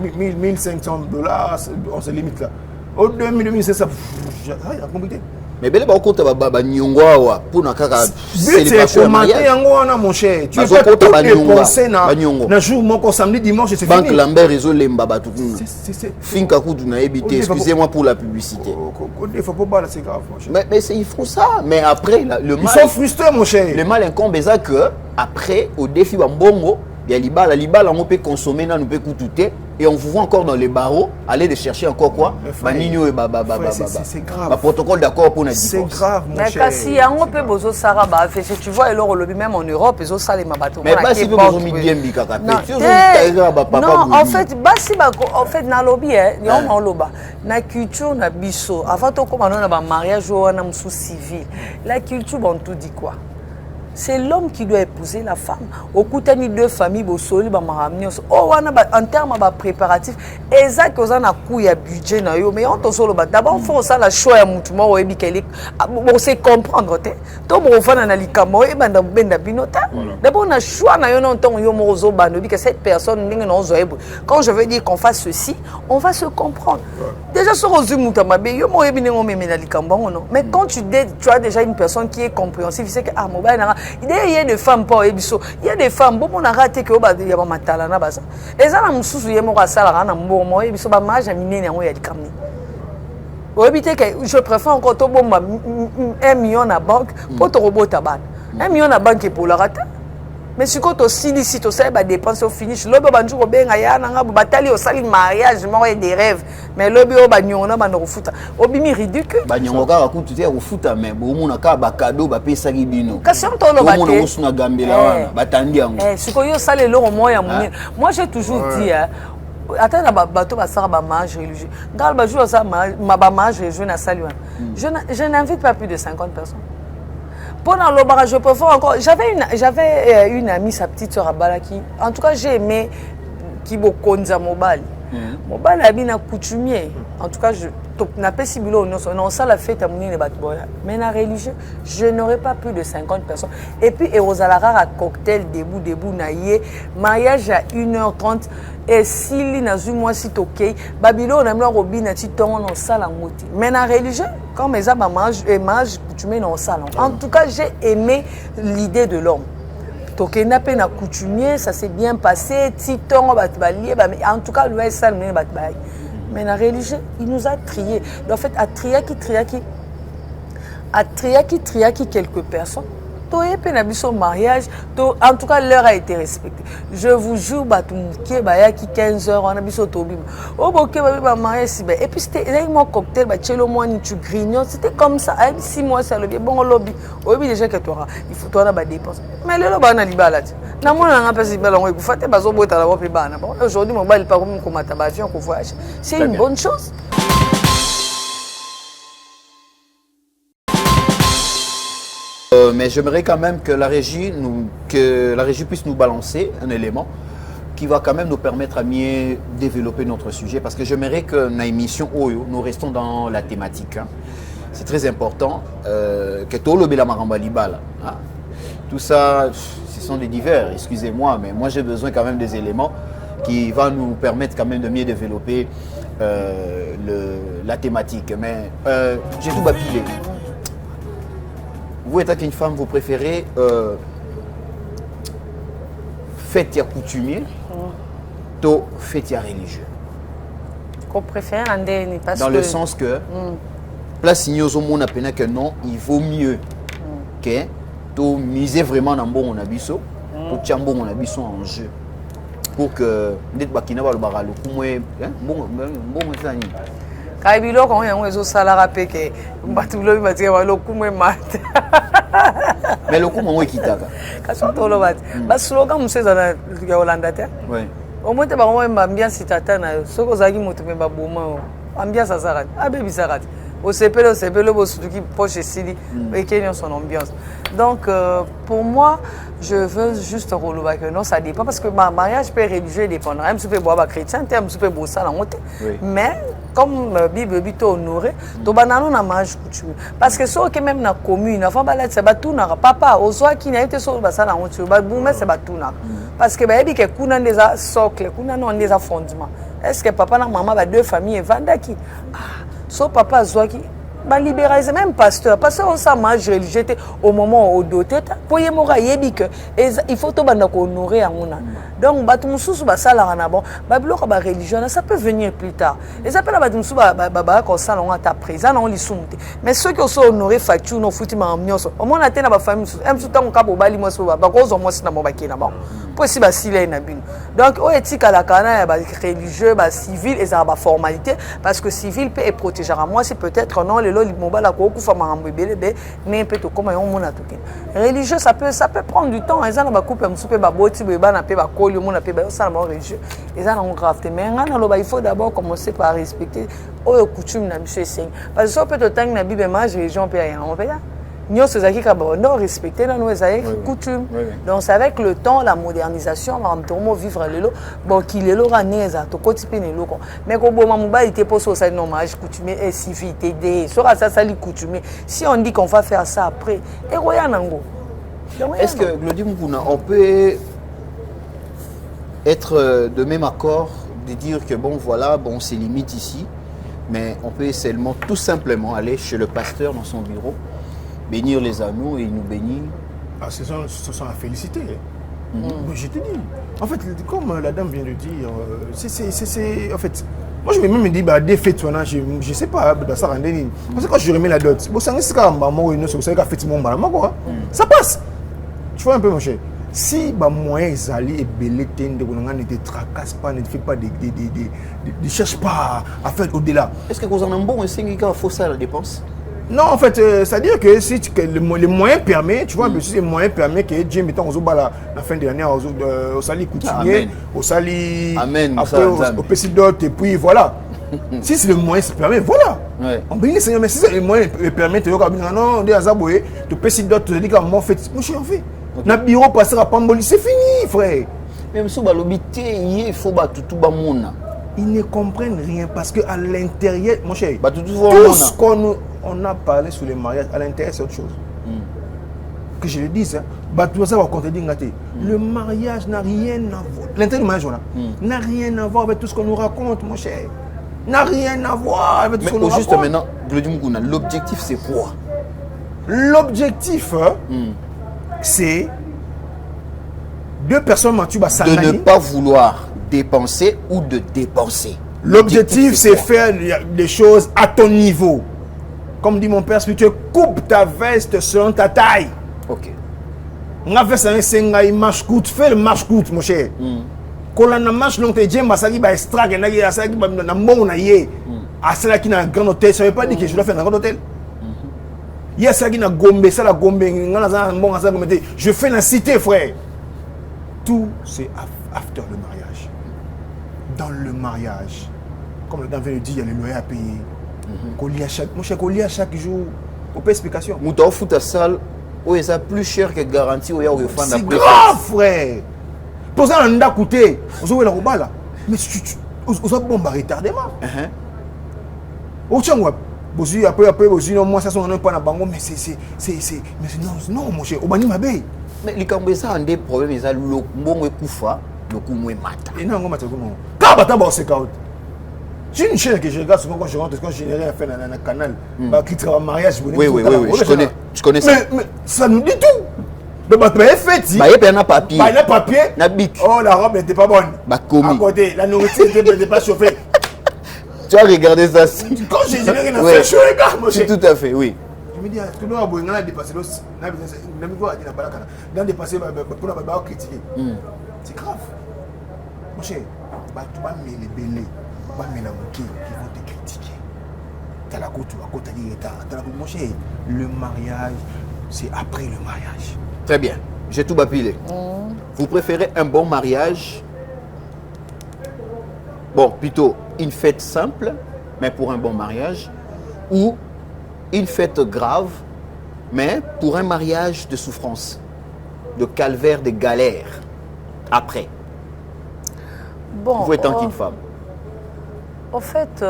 $1,500, on se limite là. Au 2000, c'est ça, il y a compliqué.
Mais belle ba kota ba nyongwa pour na kaka
célébration mariage mon cher, tu vas tout dépenser na jour mon samedi dimanche c'est fini.
Banque Lambert réseau lemba ba tout finka kudu na ebité, excusez-moi pour la publicité.
Il faut pas c'est grave.
Mais ils font ça, mais après le mal,
ils sont frustrés mon cher.
Le mal incombe ça que après au défi ba mbongo ya libala on peut consommer na nous peut coûter et on vous voit encore dans les barreaux aller de chercher encore quoi manino et
c'est grave.
Ba protocole d'accord pour na
c'est grave mon cher.
Mais kasi yango pe bozo sara ba fait tu vois et loro lobby même en Europe ils ont salé ma bateau.
Mais basi pe bozo mi bien bikaka pe
non en fait basi ba en fait na lobby yon on loba na culture na biso avant to comme on a ba mariage ou na msou civil la culture bon tout dit quoi. C'est l'homme qui doit épouser la femme. Au coup, il y a deux familles, en termes de préparatifs, exact, on a un budget. Mais on d'abord, il faut ça la choix à Moutouma, on sait comprendre. D'abord, on a choix que cette personne, quand je veux dire qu'on fasse ceci, on va se comprendre. Déjà, sur mais quand tu as déjà une personne qui est compréhensive, c'est que il y a des femmes pas ebiso il y a des femmes bon on a raté que ba ya ba matala na baza ezana mususu ye moko asala na mbomo ebiso ba maja minene yango ya likamni obité que je préfère encore to bomba 1 million na banque pour to robota ban 1 million na banque pour la rater. Mais si quand aussi ici tu sais dépenses au finish lobe banju ko benga ya na ngabo batali au sali mariage moi des rêves mais lobe o banyona bana kofuta obimi ridicule
banyongo ka ku tutia kofuta mais bo mona ka ba cadeau ba pesa libino
kasi on to lo baté
mona usuna gambela wana batandi yango
siko yo sali lo moya munene moi j'ai toujours dit attends na bato ba sara ba mariage religieux ngal ba jour ça ma ba mariage religieux na sali wana je n'invite pas plus de 50 personnes. Pendant le barrage, je préfère encore. J'avais une amie, sa petite soeur à Balaki. En tout cas, j'ai aimé Kibo Konza Mobali. Mobali a bien coutumier. En tout cas, je n'ai pas si bilo non ça la fête à Mouni les Batboya. Mais dans la religion, je n'aurais pas plus de 50 personnes. Et puis et aux alara à cocktail debout naïe, mariage à 1h30 et si li na zu moi si OK, Babylone on aime robin ti ton non ça la moti. Mais dans la religion, quand mes abas mange coutumier non ça. En tout cas, j'ai aimé l'idée de l'homme. Tokena pe na coutumier, ça s'est bien passé, titon en tout cas l'ouest ça mais la religion, il nous a trié. En fait, à triaki quelques personnes. Au mariage, en tout cas l'heure a été respectée. Je vous jure, qui 15 heures, on a bis au tobim. Oh, ok, mariage si bien. Et puis c'était mon cocktail, tu grignotes, c'était comme ça. 6 mois, ça le bien. Bon, lobby. Oh, oui, déjà que tu auras, il faut toi des dépenses. Mais le lobby, on a libéré là-dessus. Aujourd'hui, mon bal, pas comme avion qu'on voyage. C'est une bonne chose.
Mais j'aimerais quand même que la régie puisse nous balancer un élément qui va quand même nous permettre à mieux développer notre sujet. Parce que j'aimerais que dans l'émission Oyo, nous restons dans la thématique. Hein. C'est très important que tout le Maramba Libala. Tout ça, ce sont des divers, excusez-moi, mais moi j'ai besoin quand même des éléments qui vont nous permettre quand même de mieux développer la thématique. Mais j'ai tout bapilé. Vous, étant une femme, vous préférez fête coutumier ou fête religieux?
Qu'on préfère
dans le sens que place au monde appelle que non, il vaut mieux que tu miser vraiment dans bon abisso pour tiens bon abisso en jeu pour que net bakina ba le baralo kumwe bon tani
kaibilo ko yango ezo sala rapeke mbatu lobi batie ba lo kumwe mat
mais le kumwe ngwe kitaka
kaso to lo bat ba slogan museza na ya Hollande te
oui
au moins te ba ngwe ambiance tata na soko zaki moto me ba boma ambiance azarati abebi sarati au CPL, au Suzuki, poche Sili, et qui ont son ambiance. Donc, pour moi, je veux juste relever que non, ça dépend parce que ma mariage peut religieux dépendre. Je suis boire chrétien, je suis boire ça la honte. Mais comme la Bible dit honoré, tu vas dans un mariage coutume. Parce que ceux qui même dans la commune, la femme balade c'est tout na papa, aux soirs qui n'a été sur ça la honte, bah boum c'est tout na. Parce que bah il y a qu'on a des socles, qu'on a des fondements. Est-ce que papa et maman ba deux familles vendent qui? Ah, so papa soit qui ba libéraliser même pasteur parce que ça mariage religieux au moment où doté pour y mora yebi que il faut to banda ko honorer amuna donc ba tumususu ba sala na bon ba biloko ba religion ça peut venir plus tard et ça peut la ba tumususu ba ko sala on ta présent on li sumte mais ceux qui sont honorés facture no futi ma amnioso au moins atena ba famille même tout temps ka bo bali mo so ba ko zo mo sina mo ba kina bon pour si ba sila na bin donc o etika la kana ba religieux ba civil et ça ba formalité parce que civil peut protéger à moi c'est peut-être non religieux ça peut prendre du temps ils ont ba coupe musupe ba boti ba na pe ba koli mo na pe ba ça ba religieux ils ont grave mais il faut d'abord commencer par respecter aux coutumes na monsieur Seigneur parce que ça peut autant na Bible ma religion peut rien on peut nous ces acquis non respecter dans nos coutumes donc c'est avec le temps la modernisation on va vivre le bon qu'il est là neza to kotipe ne loko mais ko boma mobilité pour ça non mariage coutumier et civilité des sera ça li coutumier si on dit qu'on va faire ça après et roya nango
est-ce que Glody Mukuna on peut être de même accord de dire que bon voilà bon c'est limite ici mais on peut seulement tout simplement aller chez le pasteur dans son bureau bénir les anneaux et il nous bénit.
Ah, ce sont à féliciter. Je te dis. En fait, comme la dame vient de dire, c'est en fait. Moi, je vais même dire, bah, des fêtes, je sais pas, dans ça, parce que quand je remets la dot, bon, ça passe. Tu vois un peu, mon cher. Si les moyens allaient et belés, ne te tracasse pas, ne te fait pas ne cherche pas à faire au-delà.
Est-ce que vous en avez un bon et 5 gars faut ça la dépense?
Non, en fait, c'est-à-dire que si les moyens permettent, tu vois, si les moyens permettent que Dieu mettons la fin de l'année au sali coutumier, au sali après au petit d'autres et puis voilà. Si les moyens se permettent, voilà. On bénit le Seigneur, mais si les moyens permettent, non, on dit à Zaboué, tu petit d'autres, tu dis comment fait, moi je suis en fait. Notre bureau passera à Pamboli, c'est fini, frère.
Même si il faut tout le monde.
Ils ne comprennent rien parce qu'à l'intérieur, mon cher, tout ce qu'on a parlé sur les mariages, à l'intérieur, c'est autre chose. Que je le dise, le mariage n'a rien à voir. L'intérieur du mariage, n'a rien à voir avec tout ce qu'on nous raconte, mon cher. N'a rien à voir avec tout ce qu'on nous raconte.
Juste maintenant, l'objectif, c'est quoi?
L'objectif, c'est deux personnes
de ne pas vouloir dépenser ou de dépenser.
L'objectif, c'est faire les choses à ton niveau. Comme dit mon père spirituel, coupe ta veste selon ta taille.
Ok.
On a fait ça, c'est marche courte. Fais le marche courte, mon cher. Quand on a marche longue, tu dis, ça va extraire, ça va qui a un grand hôtel. Ça ne veut pas dire que je dois faire un grand hôtel. Il y a ça qui a Gombe, ça la Gombe, je fais la cité, frère. Tout, c'est after le mariage. Dans le mariage, comme le dame vient de dire, il y a les loyers à payer. Qu'on lit à chaque jour. On peut explication.
Mouton fout ta salle, où est plus cher que garantie où il y a au refund.
C'est grave, frère. Pour ça, on a coûté. On a la roba là. Mais on a bon retardement. Au Tchangwa. Après, moi, ça sont pas dans bango, mais c'est. Mais non, mon cher, au bani ma baie.
Mais les Cambodgiens ont des problèmes, ils ont le bon koufa, le coup moins mata.
Et non, comment quand bata c'est quand j'ai une chaîne que je regarde souvent quand je rentre, quand je n'ai rien fait dans le canal, qui travaille en mariage.
Oui, je connais ça.
Mais ça nous dit tout. Le bateau est fait.
Il y a un papier.
Il y a un papier. Oh, la robe n'était pas bonne. À côté, la nourriture n'était pas chauffée.
Tu as regardé ça.
Quand j'ai rien fait, je regarde, mon cher.
Tout à fait, oui.
Je me dis, tout le monde a dépassé l'os. Dans dépassé, pour la critiquer. C'est grave. Mon cher, tu vas mettre les bélés, tu vas mettre la bouquet qui vont te critiquer. Tu as la côte, tu vas côté mon cher, le mariage, c'est après le mariage.
Très bien, j'ai tout bapilé. Vous préférez un bon mariage? Bon, plutôt une fête simple, mais pour un bon mariage, ou une fête grave, mais pour un mariage de souffrance, de calvaire, de galère, après.
Bon,
Vous étant qu'une femme.
En fait,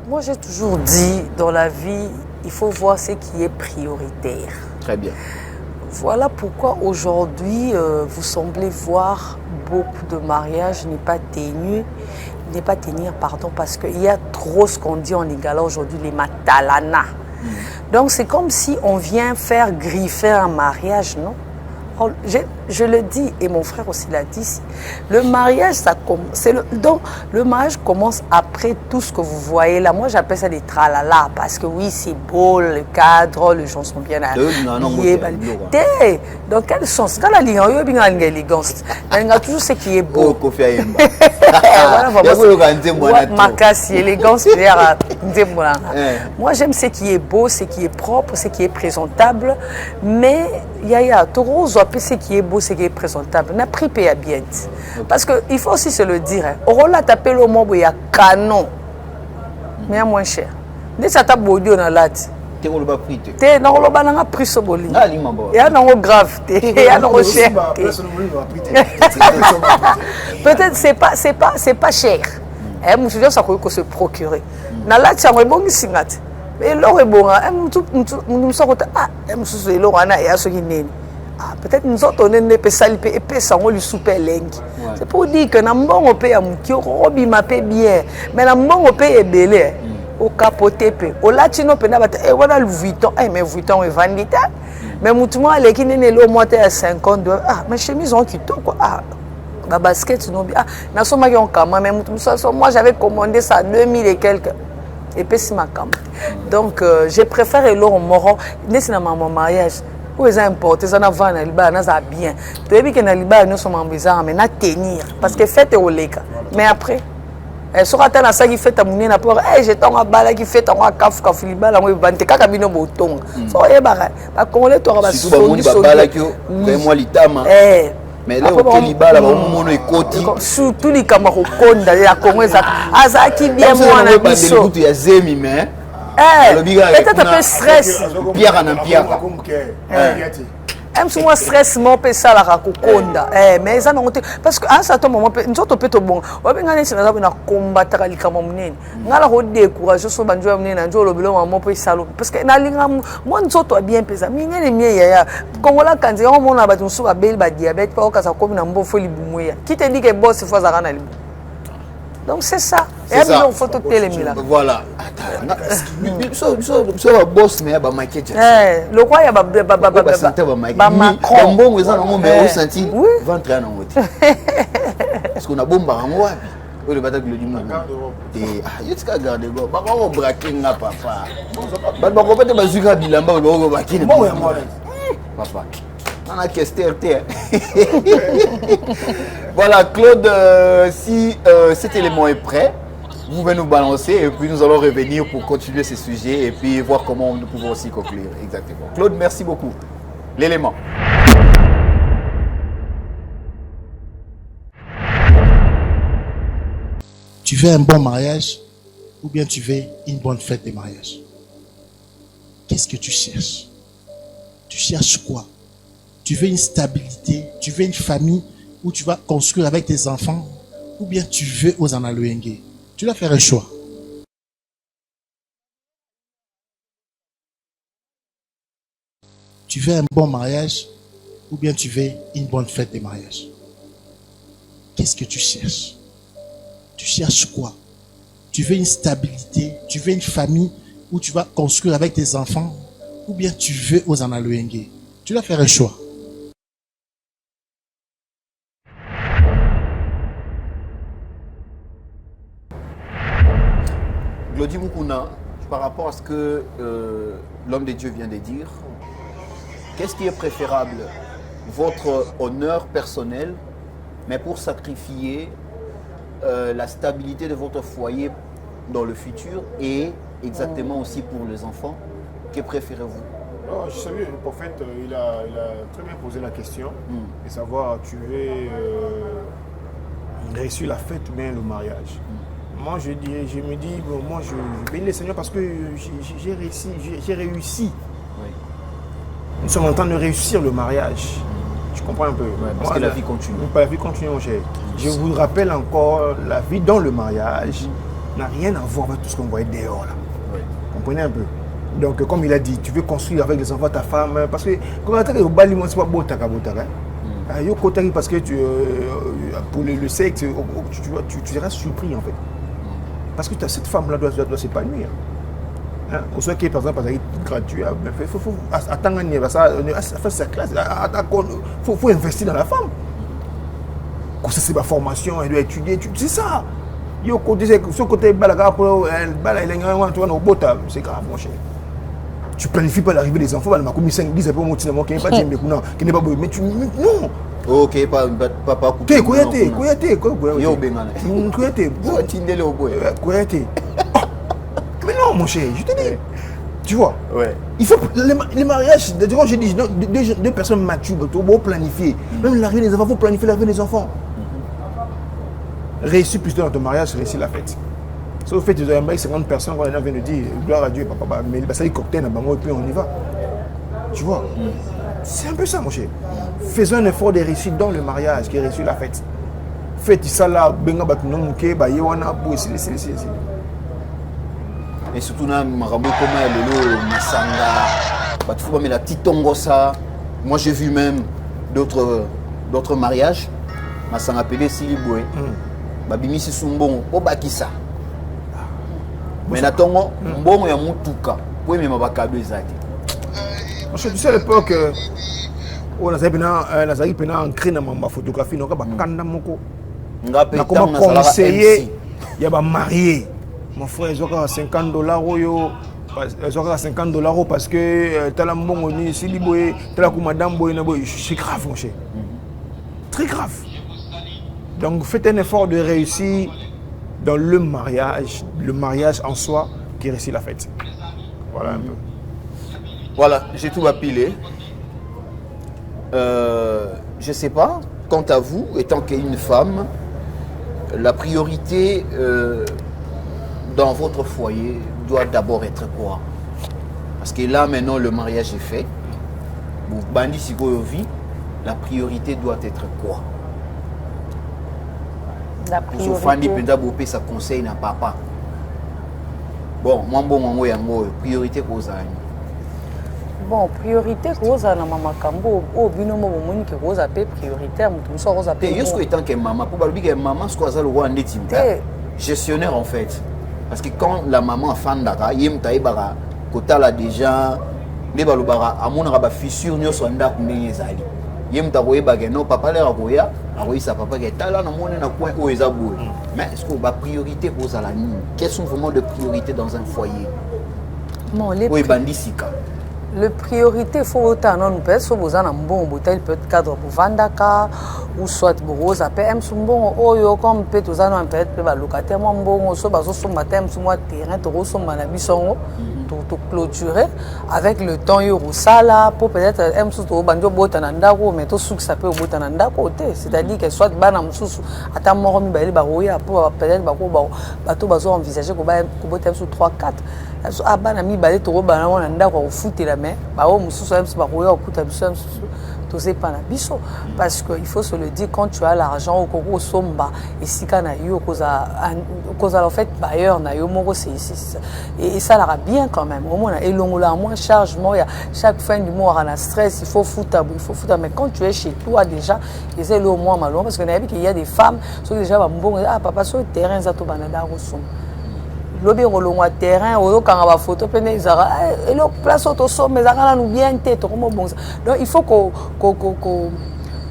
moi j'ai toujours dit, dans la vie, il faut voir ce qui est prioritaire.
Très bien.
Voilà pourquoi aujourd'hui, vous semblez voir beaucoup de mariages n'est pas tenir, parce qu'il y a trop ce qu'on dit en lingala aujourd'hui, les matalana. Donc c'est comme si on vient faire griffer un mariage, non? Je le dis, et mon frère aussi l'a dit, le mariage, le mariage commence après tout ce que vous voyez là. Moi, j'appelle ça des tralala, parce que oui, c'est beau, le cadre, les gens sont bien habillés. Dans quel sens? Quand la ligne, il y a une élégance. Il y a toujours ce qui est beau. Moi, j'aime ce qui est beau, ce qui est propre, ce qui est présentable, mais il y a toujours ce qui est beau, ce qui est présentable. N'a pris paye à bien. Parce qu'il faut aussi se le dire. On l'a tapé le mot, il y a canon. Mais il y a moins cher. Dès que ça tape au dieu dans la tête.
Tu as pris.
Tu as pris ce boli. Il y a une grave. Il y a une cher. Peut-être c'est pas cher. Je suis ça peut se procurer. Dans la tête, bon singat. Et l'or est bon. Nous sommes peut-être nous autres on est pas sali et pas ça on lui souper lingue. C'est pour dire que nous bon on paye à qui robi m'a paye bien mais nous bon on paye belé au capoté pe au latino pe na ba et voilà le Vuitton mais Vuitton est vendu mais mutumo les qui n'est le moitié à 50 $. Mais chemise on qui quoi ba basket non bien na soma qui on kama mais mutumo ça moi j'avais commandé ça 2000 et quelques et puis c'est ma cam. Donc je préfère l'or moron n'est dans mon mariage. Où est importé ça n'a pas na liba na ça bien. Tu as vu que na liba nous sommes en bizarre mais na tenir parce que fête au leka. Mais après sera tana ça qui fait amouni na pour je t'en bala qui fait en kaf kaf liba la moi vante kaka bino botonga. So e ba congolais to ba
soni bala ki vraiment litama. Mais là au liba la mono ekoti
surtout les kamako konda ya Congo ça azaki bien moi na biso.
Ya zemi mais
peut-être un peu stress.
Pierre en pierre.
Même si moi stress mon peut ça la raconda. Mais ça non parce que à un certain moment nous autres peut bon. On va gagner ça na combattre les kamomnene. Ngala ko décourager so banjo mnene njo lobilo maman peut salo parce que na linga moi nous autres bien pesa. Minene mie ya Kongola kanzi on mona ba tunsu ba bel ba diabète pas ka ça comme na mbofo libumuya. Qui te dit que boss faut ça na libu. Donc c'est ça. Et puis on faut tout télémila.
Voilà. So boss mais ba maquette.
Le roi ya ba Macron.
Bon ils ont mais senti ventre na ngoti. Parce qu'on a bomba rango wapi. O le bata le dimanche. Et yotika garder go. Ba ko braquer nga papa. Ba ko pete bazuka bilamba o go bakine. Papa. On a questé. Voilà, Claude, si cet élément est prêt, vous pouvez nous balancer et puis nous allons revenir pour continuer ce sujet et puis voir comment nous pouvons aussi conclure. Exactement. Claude, merci beaucoup. L'élément.
Tu veux un bon mariage ou bien tu veux une bonne fête de mariage? Qu'est-ce que tu cherches? Tu cherches quoi? Tu veux une stabilité, tu veux une famille où tu vas construire avec tes enfants, ou bien tu veux aux Analouengue. Tu dois faire un choix. Tu veux un bon mariage, ou bien tu veux une bonne fête de mariage. Qu'est-ce que tu cherches? Tu cherches quoi? Tu veux une stabilité, tu veux une famille où tu vas construire avec tes enfants, ou bien tu veux aux Analouengue. Tu dois faire un choix.
Glody Mukuna, par rapport à ce que l'homme de Dieu vient de dire, qu'est-ce qui est préférable? Votre honneur personnel, mais pour sacrifier la stabilité de votre foyer dans le futur et exactement aussi pour les enfants, que préférez-vous?
Non, je salue le prophète, il a très bien posé la question, de savoir tu veux réussir la fête, mais le mariage. Moi, je me dis, bon, moi, je bénis le Seigneur parce que j'ai réussi.
Oui.
Nous sommes en train de réussir le mariage. Tu comprends un peu?
Parce que la vie continue.
La vie continue, mon cher. Je vous rappelle encore, la vie dans le mariage n'a rien à voir avec tout ce qu'on voyait dehors. Là.
Oui.
Vous comprenez un peu? Donc, comme il a dit, tu veux construire avec les enfants ta femme, parce que quand tu as au Bali, c'est pas beau, parce que pour le sexe, tu seras surpris en fait. Parce que cette femme-là doit s'épanouir. Hein? Au soit qui, par exemple, gratuit, il faut attendre faire sa classe, il faut investir dans la femme. Quand c'est ma formation, elle doit étudier, c'est ça. Ce côté, c'est grave, mon cher. Tu planifies pas l'arrivée des enfants, ma commis 5, 10, qui n'est pas beau, mais tu. Non!
Ok, papa,
Koyate. Mais non, mon cher, je te dis. Tu vois?
Ouais.
Il faut. Les mariages, quand je dis deux personnes matures, il faut planifier. Même l'arrivée des enfants, il faut planifier l'arrivée des enfants. Réussir plus dans ton mariage, réussir la fête. Sauf fait, tu as un 50 personnes, quand on vient de dire, gloire à Dieu, papa, mais ça y est, cocktail, et puis on y va. Tu vois? C'est un peu ça, mon cher. Faisons un effort de réussir dans le mariage, qui réussit la fête. Faites ça là, benga batunomuke, bayewana, bouessi.
Et surtout, dans Marambo, comme Lelo, Masanga, Batfouba, mais la Titongosa. Moi, j'ai vu même d'autres mariages. Masanga Pélé, Siliboué. Babimi, c'est son bon, Obakisa. Mais Natongo, bon, il y a Moutuka. Oui, mais ma bakado est
tu sais à l'époque, on a ancré dans ma photographie, on a comment conseiller, il y a marié. Mon frère, ils ont $50, ils ont $50 parce que tu as la bon, si tu as madame, c'est grave, mon cher. Très grave. Donc faites un effort de réussir dans le mariage en soi qui réussit la fête. Voilà un peu.
Voilà, j'ai tout appilé. Je ne sais pas, quant à vous, étant qu'une femme, la priorité dans votre foyer doit d'abord être quoi? Parce que là, maintenant, le mariage est fait. Vous bandit si vous vivez, la priorité doit être quoi?
La
priorité. Ça conseille n'a papa. Bon, moi, priorité aux amis.
Bon, priorité rosa na mama kambo o binomo bomoni ke rosa pe prioritaire mutu so rosa pe.
Yosko étant que maman pour balobi que maman ce soit le roi ndetimba. Gestionnaire en fait. Parce que quand la maman fan daka yem taibara kotala déjà les balobara amona ba fissure nyo sonda ndenge ezali. Yem ta koyeba ke no papa le rakoya akoyisa papa ke tala na mona na coin o ezabou. Mais est-ce que ba priorité rosa la nini? Quelles sont vraiment de priorités dans un foyer?
Bon, les
bandisika.
Le priorité, il faut autant non peut être vous en bon bouteille peut être cadre pour vandaka ou soit pour rose après m bon oyo comme peut tous en peut être ba locataire mon bon so bazo so matin so moi terrain to so manabi songo to clôturer avec le temps yo sala pour peut-être m so to banjo botana ndako mais to suk ça peut botana ndako té c'est-à-dire que soit bana mususu ata moro mi ba li ba roya pour peut-être ba ko ba to bazo envisager ko ba ko botem so 3 4 ah bana mi balé to bana wana ndako ko futela mais ba o mususu ba roya okuta biso to c'est pas na biso parce que il faut se le dire quand tu as l'argent au koko somba et si kana yo koza en fait bailleur na yo moko c'est et ça l'aura bien quand même au moins et longola moins chargement il y a chaque fin du mois on a stress il faut foutre mais quand tu es chez toi déjà et c'est le moins malon parce que il y a des femmes sont déjà ba mbongo ah papa sur le terrain za to banada rosom lobi rolongwa terrain oyo kanga ba photo pene izara et le place auto so mais zakana nous bien tête comment bon donc il faut ko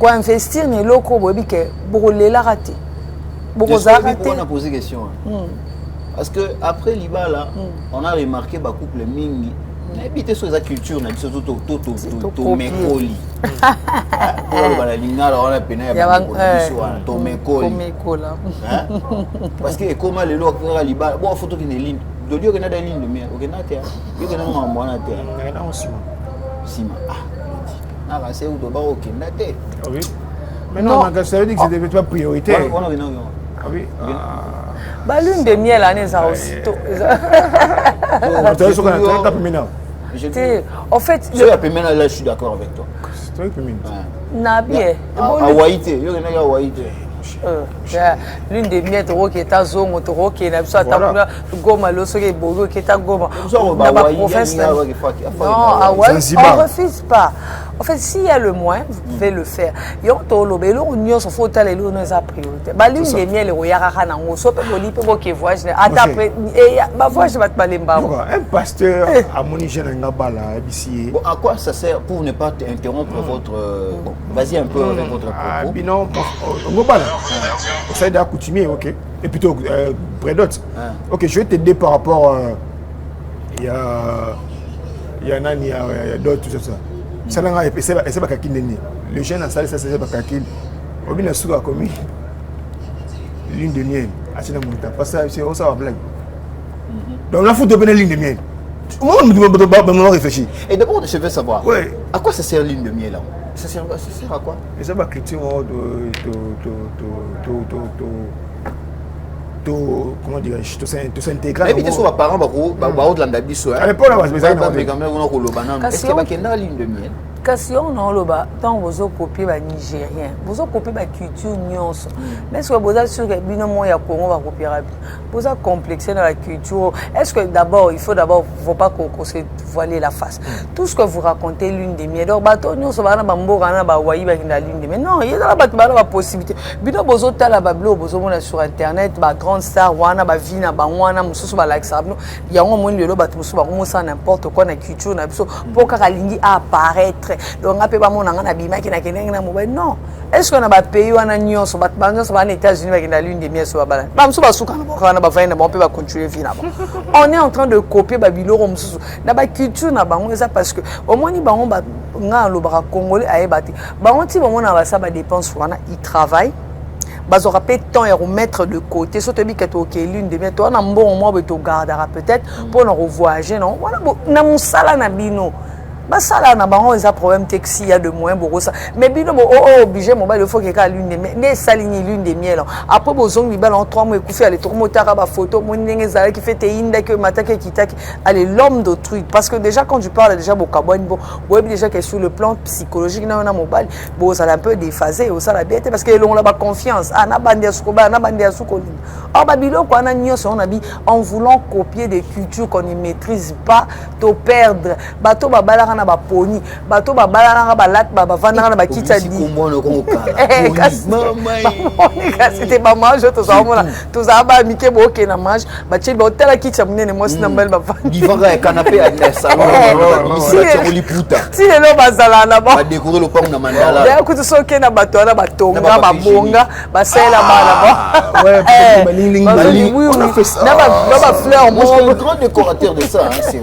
investir ne loko bobi ke bokolela raté
bokozarate on a posé question parce que après liba là on a remarqué ba couple mingi n'habiter sur la culture na biso to mekoli pour la lingala on a peine ya to mekoli parce que comment les lois liba bon photo qui ne ligne de dire que na ligne de mer ok na terre yo que na mo na terre
na
sima ah na c'est où to ba ok na terre
oui mais non ça veut dire que c'est pas prioritaire Ah oui.
Bah lune de miel année ça aussi. En fait,
là je suis d'accord avec toi.
C'est toi qui
Nabi.
Hawaï,
l'une des miettes qui est à Zongo, qui est à Goma, l'osso qui est Bogo, qui est à Goma. Non, on ne refuse pas. En fait, s'il y a le moyen, vous pouvez le faire. Il y a un se faut aller l'eau dans sa priorité. L'une des miettes, il y a un so, qui voyage.
Un pasteur à Monigène Ngabala,
à quoi ça sert pour ne pas interrompre votre. Vas-y un peu avec votre propos.
Binon, Ngabala. Ça aide à coutumier, ok. Et plutôt, Bredot. Ok, je vais t'aider par rapport. Il y a d'autres, tout ça. Ça n'a pas été le jeune a salé, ça c'est pas kakil. Au bin a commis l'une de miel. Parce que c'est ça la blague. Donc la faute de bonne ligne de miel. Moi, on me réfléchir.
Et d'abord, je veux savoir,
ouais.
À quoi ça sert l'une de miel là? Ça sert à quoi?
Et ça va cliquer comment dirais-je, tout s'intégrer.
Mais sur parents de l'andabiso.
À l'époque là,
est-ce que la ligne de miel?
Kasi on a loba tant vous copier ba nigérien vous copier ba culture nyonso mais est-ce que vous êtes sûr que bino mo ya Congo va copier vous êtes complexé dans la culture est-ce que d'abord il faut pas qu'on se voiler la face tout ce que vous racontez l'une des miens donc bato nyonso ba na ba mboka na ba wayi ba na l'une des mais non il y a ba ba possibilité bino bozo tala ba blo bozo mona sur internet ba grande star wana ba vina ba wana mususu ba like ça il y a un moment lelo ba mususu ba ko ça n'importe quoi na culture na biso pour ka lingi apparaître donc après ba mona na bima ki na kenenge na mobile non est-ce qu'on a ba pays wana nyonso ba nyonso ba na États-Unis ba na l'une des miens so ba ba mususu ba suka na ba na ba vaina ba peut ba continuer vina ba on est en train de copier ba biloro mususu na ba culture na bango ça parce que au moins ni bango ba nga lo ba congolais ayebati bango ti bango na ba ça ba dépense wana ils travaillent ils aura pas temps à remettre de côté surtout que tu es l'une des miens toi na bon moment tu gardera peut-être pour nous revoyager non voilà na musala na bino basala na bango ils a problème taxi il y a de moins beaucoup ça mais bino obligé mobile il faut que ka l'une des miens ne saligner l'une des miens après bozong libal en 3 mois écoufé aller trop motara ba photo mon ndenge zala qui fait te inda que matake kitaki allez l'homme d'autrui parce que déjà quand tu parles déjà bokabone bon déjà que sur le plan psychologique na mobile bon ça un peu déphasé au ça la bête parce que l'on a pas confiance na bande sukoba na bande sukolini ba bilo quoi na nyonso on a dit en voulant copier des cultures qu'on ne maîtrise pas to perdre bato babala na ba poni bato babala na ba lat ba vanda na ba kitsa di c'était pas mal je to za ba mike bo ke na mange ba tshi ba hôtel kitsa munene mo sina mbele ba vanda
divanga canapé à salon li puta
si le lo bazala na ba
découvrir le pont na mandala
ya kutu soke na bato na batonga ba bonga ba sela ba
ouais
on a fait ça
na ba fleur
moi je suis un grand décorateur de ça c'est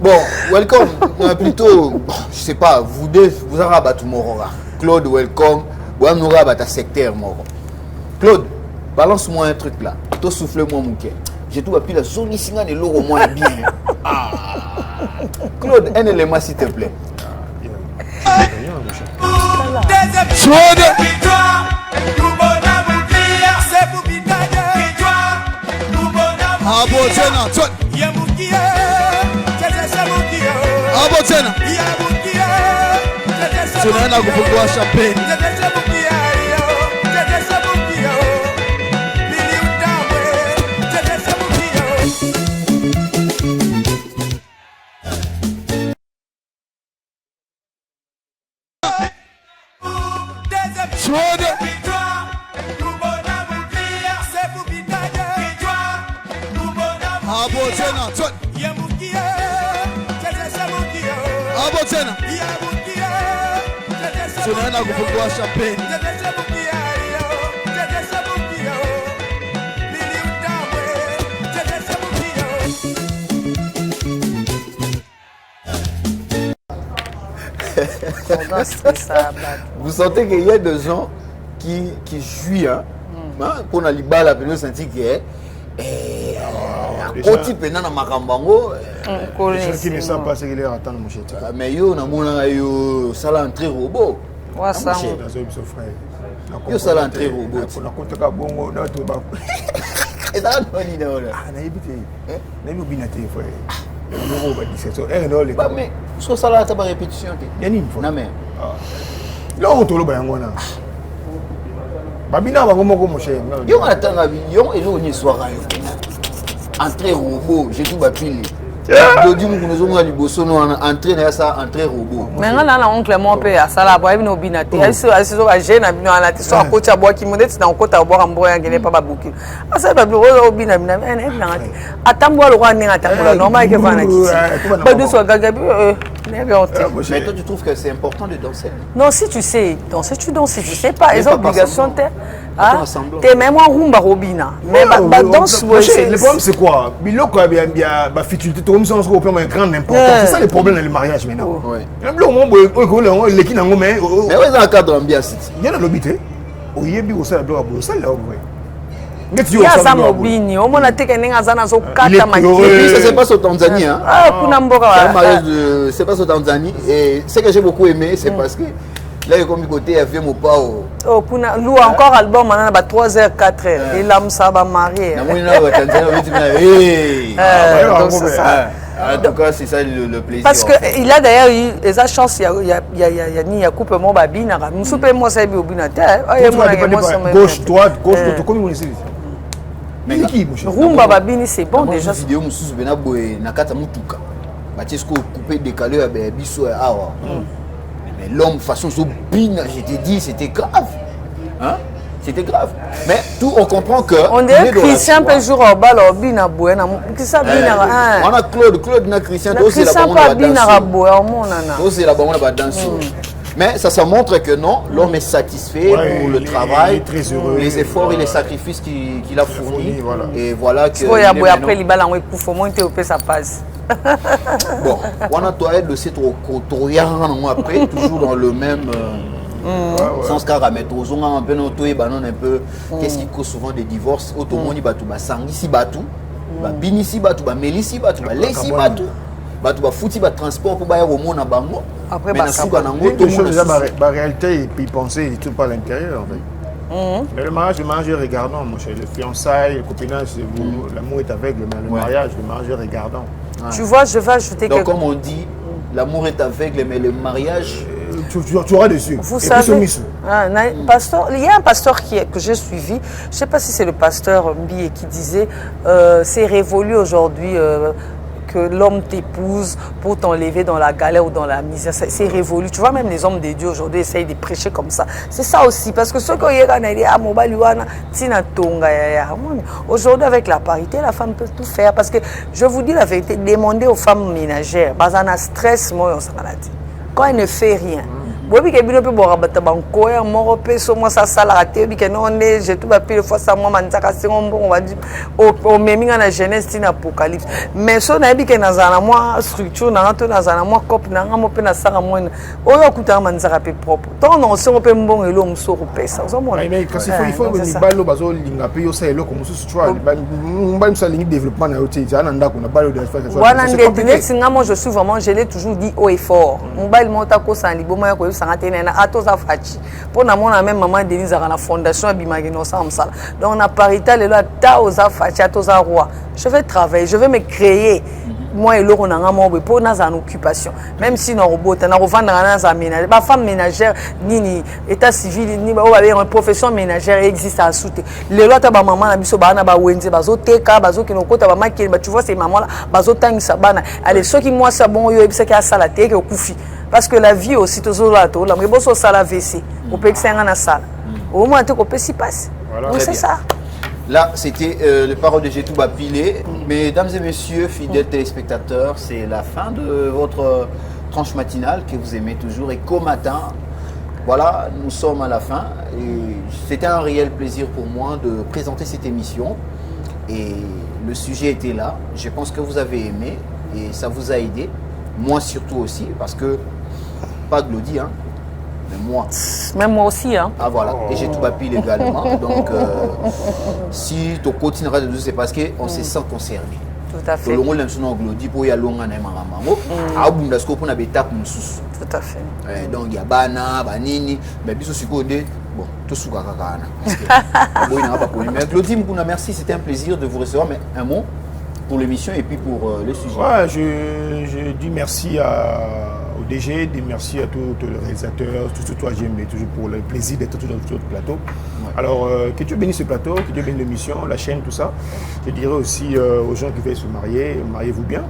bon, welcome. Plutôt, je sais pas, vous deux, vous avez rabattu Morora. Claude, welcome. Vous avez rabattu secteur Moro. Claude, balance-moi un truc là. Toi, souffle-moi mon cœur. J'ai tout appris la zone ici, et l'eau au moins bien. Claude, un élément s'il te plaît.
tunaenda kufungua champagne. Tunaenda kufungua champagne.
Vous sentez qu'il y a des gens qui jouent pour la libala pour nous sentir que côté pendant na makambango
les gens qui ne savent pas ce qu'il est attendre mon cher.
Mais yo na mona yo sala entrer robot
Ouais, ça.
cher.
Yo
ça l'entrée robot.
On a compté qu'à bon, on a tout bas.
Et ça, on dit non, là.
Ah, n'a évité. N'a eu bien été, frère. Le euro va 17 heures. Eh, non, les
Bah, mais, ce que ça là, t'as pas répétition.
Il y a une fois.
Non, mais.
Là, on tourne le bain. Babina va comment mon cher.
Yo, attends, yo, et l'eau, on y soir. Entrée robot, j'ai tout bapilé. Dodi nous avons du bosso nous entrée dans ça entrée robot.
Mais on a oncle mon père ça là boy no binati. Eso ba jeune bino ala ti so akocha boy ki modete na okota boy ambo ya ngene pa babuki. Asa ba bino o bina bina ene ngati. Atambo lo kwa ninga tambo normal ke fana ki. Ba du so gaga bi ne bi on.
Mais toi tu trouves que c'est important de danser?
Non, si tu sais danser, tu danses. Si tu sais pas, les obligations t'es
ah,
t'es même en rumba robina. Mais ba danse
le problème c'est quoi? Biloko bien ba futilité comme ça on se reprend un grand important. C'est ça le problème dans le mariage maintenant. Même le moment où l'équipe n'a pas mais
ouais dans le cadre ambiance.
Il y a dans l'habité. Au yebi au ça doit ça là ouais.
Il y a ça mobini, au moins la teke n'enga zana zo kata maki.
Ça se passe au Tanzanie hein.
Ah kuna mboka.
C'est un mariage de c'est passe au Tanzanie et ce que j'ai beaucoup aimé c'est parce que là comme côté il y avait mon pas
oh kuna lou encore album maintenant ba 3h 4h et l'âme ça va marier.
Na moi là au Tanzanie on dit hey.
Donc c'est ça.
En tout cas, c'est ça le plaisir.
Parce qu'il a d'ailleurs eu des chances, il y a coupe mon babine, nous soupez moi ça au binate.
Gauche, droite, comment on essaie.
Mais
qui
Rumba babine c'est bon déjà.
Vidéo mususu bena boye na kata mutuka. Batisco coupé décalé à biso awa. Mais l'homme façon so bina, je t'ai dit c'était grave. Hein? C'était grave. Mais tout, on comprend que...
On dirait Christian peut jouer au bal au bina boué. Qui ça bina?
On a Claude na Christian.
Christian pas bina boué au monde.
C'est la bonne danse. Mais ça montre que non, l'homme est satisfait pour le travail,
très heureux,
les efforts et les sacrifices qu'il a fournis.
Voilà.
Et voilà que...
Après, il va l'envoyer pour moins te ça passe.
Bon, on a toi le site après, toujours dans le même... sans cas mettre aux gens un peu un peu qu'est-ce qui cause souvent des divorces automoni batu ba sangisi batu ba binisi batu ba melisi batu ba lesi batu batu ba futi ba transport pour ba romona bango
après
ba suka nango
tout le monde déjà la réalité et puis penser et tout par l'intérieur en fait. Mais le mariage est regardant mon cher, le fiançailles, le copinage, l'amour est aveugle, mais le mariage est regardant.
Tu vois, je vais ajouter
donc comme on dit l'amour est aveugle mais le mariage
tu auras dessus.
Vous savez, pasteur, il y a un pasteur que j'ai suivi, je ne sais pas si c'est le pasteur Mbi qui disait c'est révolu aujourd'hui que l'homme t'épouse pour t'enlever dans la galère ou dans la misère. C'est révolu. Tu vois, même les hommes de Dieu aujourd'hui essayent de prêcher comme ça. C'est ça aussi. Parce que ceux qui aujourd'hui, avec la parité, la femme peut tout faire. Parce que je vous dis la vérité, demandez aux femmes ménagères, stress, quand elle ne fait rien. Bobi ke bino pe bo rabata banko ya moko pe so mo sa sala te bi ke non ne je tout ba pile fois ça moi manzaka singo on va dire au meminga na jeunesse tin apocalypse mais so na bi ke na zana moi structure na to na zana moi cop na ngamo pe na saka moi oyo kuta manzaka pe propre ton non so pe mbongo elo mso ko pesa so mo
mais quand il faut ni balo bazo linga pe yo sa elo comme so tu vois ba msa lingi développement na yote za na ndako na balo de faire que
voilà ndé ngamo je suis vraiment je l'ai toujours dit haut et fort mbali mota ko sa liboma ko sangatena atoza fachi pour na mona même maman Denise à la fondation Abimagi no ça ça donc on a parité le là ta oza fachi atoza roi je vais travailler je vais me créer moi et l'autre on a un pour na en occupation même si nos robots na revendre na za ménagère ba femme ménagère ni état civil ni ba une profession ménagère existe à souter le là ta ba maman na biso ba na ba wenze bazo teka bazo kinokota ba makeli ba tu vois ces mamans là bazo tangisa bana allez ceux qui moi ça bon yo ebisa ki asala te ke okufi. Parce que la vie aussi, toujours là, tout le monde peut se laver ici. On peut que dans la salle. Au moins, on peut s'y passer. Donc c'est ça.
Là, c'était le parole de Jetou Bapilé. Mesdames et messieurs, fidèles téléspectateurs, c'est la fin de votre tranche matinale que vous aimez toujours. Et qu'au matin, voilà, nous sommes à la fin. C'était un réel plaisir pour moi de présenter cette émission. Et le sujet était là. Je pense que vous avez aimé et ça vous a aidé. Moi surtout aussi, parce que, pas Glody, hein, mais moi.
Même moi aussi, hein.
Ah voilà, et j'ai tout bapil également. Donc, si tu continueras de nous, c'est parce qu'on se sent concerné.
Tout à fait.
Le rôle d'un glodi pour y aller loin na mamango. A bunda scope na betape mususu.
Tout à fait.
Donc il y a bana, banini, mais biso sikode bon, tout souka kakana. Parce que bon, il n'a pas connu. Mais Claudie Mukuna, merci, c'était un plaisir de vous recevoir. Mais un mot pour l'émission et puis pour le sujet.
Ouais, je dis merci au DG, dis merci à tous les réalisateurs, surtout à JMB, toujours pour le plaisir d'être toujours dans notre plateau. Ouais. Alors, que Dieu bénisse ce plateau, que Dieu bénisse l'émission, la chaîne, tout ça. Je dirais aussi aux gens qui veulent se marier, mariez-vous bien.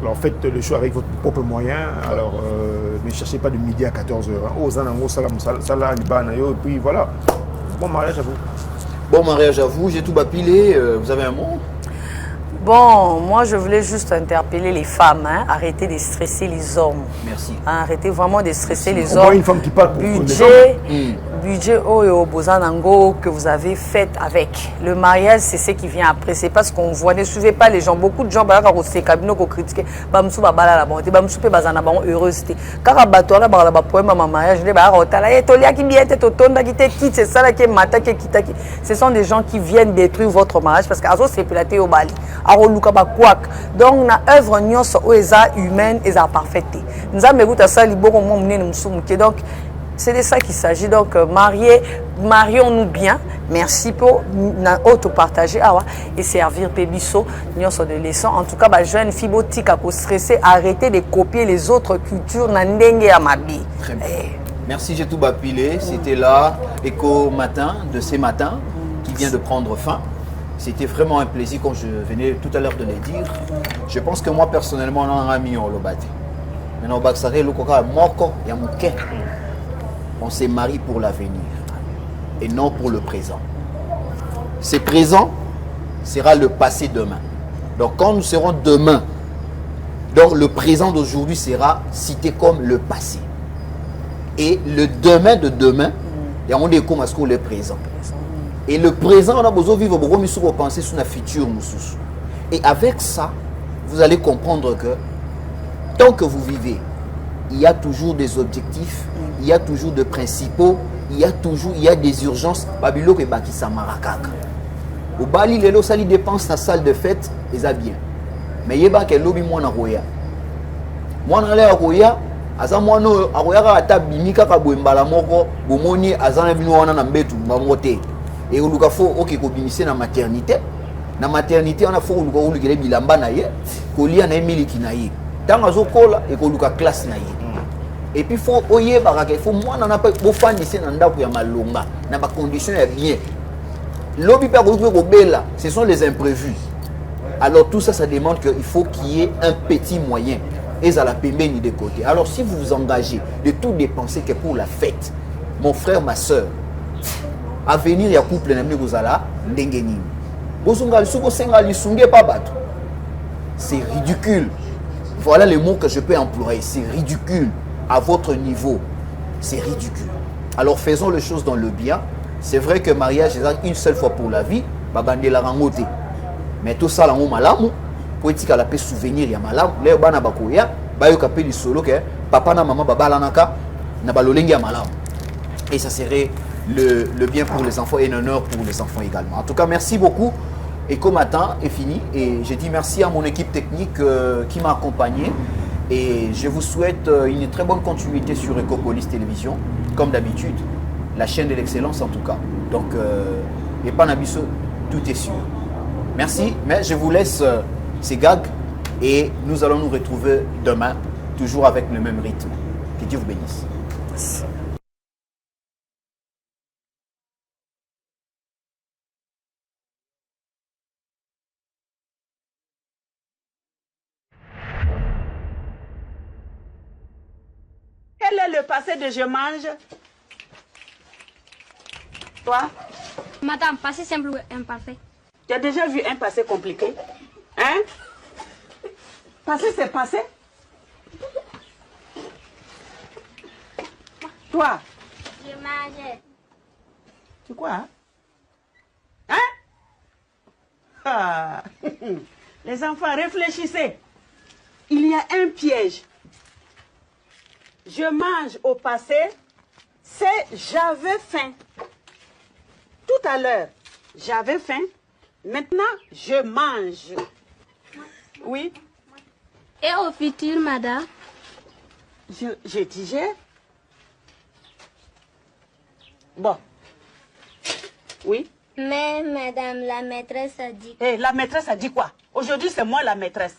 Alors, faites le choix avec votre propre moyen. Alors, ne cherchez pas de midi à 14h. Et puis voilà. Bon mariage à vous.
Bon mariage à vous, j'ai tout bapilé. Vous avez un mot?
Bon, moi je voulais juste interpeller les femmes, hein. Arrêtez de stresser les hommes.
Merci.
Hein, arrêtez vraiment de stresser les
hommes.
hommes.
Une femme qui parle
budget au Bozanango que vous avez fait avec. Le mariage, c'est ce qui vient après. C'est parce qu'on voit, ne suivez pas les gens. Beaucoup de gens, quand on s'est cabinot, qu'on critique, bamsou babala la bonté, bamsou pe bazana bon heureusité. Quand on bateau là, bah poème à mariage, les bah rotala, et tolia qui bien était automne, qui te quitte, c'est ça là qui est matin qui quitte. Ce sont des gens qui viennent détruire votre mariage parce qu'azo c'est pilaté au Bali. Donc, na œuvre nyonso où eza humaine, eza parfaite. Nous avons écouté ça, donc c'est de ça qu'il s'agit. Donc, marions-nous bien. Merci pour auto partager et servir Pébisso, nyonso de leçon. En tout cas, bah jeune fibotique à stresser, arrêtez de copier les autres cultures nandenge ya mabi.
Très bien. Merci, j'ai tout bapilé. C'était là, Écho Matin de ces matins qui vient de prendre fin. C'était vraiment un plaisir quand je venais tout à l'heure de le dire. Je pense que moi personnellement, on a mis au lobate. Maintenant, on s'est marié pour l'avenir et non pour le présent. Ce présent sera le passé demain. Donc quand nous serons demain, donc le présent d'aujourd'hui sera cité comme le passé. Et le demain de demain, il y a le présent. Et le présent, on a besoin de vivre beaucoup mieux pour penser sur la future. Et avec ça, vous allez comprendre que tant que vous vivez, il y a toujours des objectifs, il y a toujours des principaux, il y a des urgences. Babilo et Bakisa Marakaka. Au Bali, les lots, ça les dépense dans la salle de fête, et ça bien. Mais il y a des lobby moi na Roya. Moi na la Roya, aza moi no Roya ka tabimika ka boembala moko, bomoni azana bino wana na mbetu mamote. Et on a fait OK ko bimisi na maternité. Na maternité on a fait on a bilamba na ye, ko lia na miliki na ye. Tant azo kola et ko luka classe na ye. Et puis faut oye baraka, faut moi na pas bo fan ici na ndako ya malonga, na ba condition ya bien. Lobi pa ko bela, ce sont les imprévus. Alors tout ça ça demande qu'il faut qu'il y ait un petit moyen. Et ça la pembeni de côté. Alors si vous vous engagez de tout dépenser que pour la fête, mon frère, ma soeur, à venir, il y a couple c'est ridicule. Voilà les mots que je peux employer. C'est ridicule. À votre niveau, c'est ridicule. Alors faisons les choses dans le bien. C'est vrai que mariage est une seule fois pour la vie. Mais tout ça, pour être la paix souvenir, il y a malam. Les bana bakoya, bayo kapé du solo que papa na maman baba lanaka na balolengi ya malam. Et ça serait le bien pour les enfants et l'honneur pour les enfants également. En tout cas, merci beaucoup. Écho Matin est fini et je dis merci à mon équipe technique qui m'a accompagné et je vous souhaite une très bonne continuité sur Ecopolis Télévision, comme d'habitude, la chaîne de l'excellence en tout cas. Donc, et pas Nabiso, tout est sûr. Merci, mais je vous laisse ces gags et nous allons nous retrouver demain, toujours avec le même rythme. Que Dieu vous bénisse. Merci.
Quel est le passé de je mange? Toi?
Madame, passé simple ou imparfait?
Tu as déjà vu un passé compliqué? Hein? Passé, c'est passé. Toi?
Je mangeais.
Tu quoi? Hein? Ah. Les enfants, réfléchissez. Il y a un piège. Je mange au passé, c'est j'avais faim. Tout à l'heure, j'avais faim. Maintenant, je mange. Oui.
Et au futur, madame?
Je digère. Bon. Oui.
Mais madame, la maîtresse a dit...
Eh, la maîtresse a dit quoi? Aujourd'hui, c'est moi la maîtresse.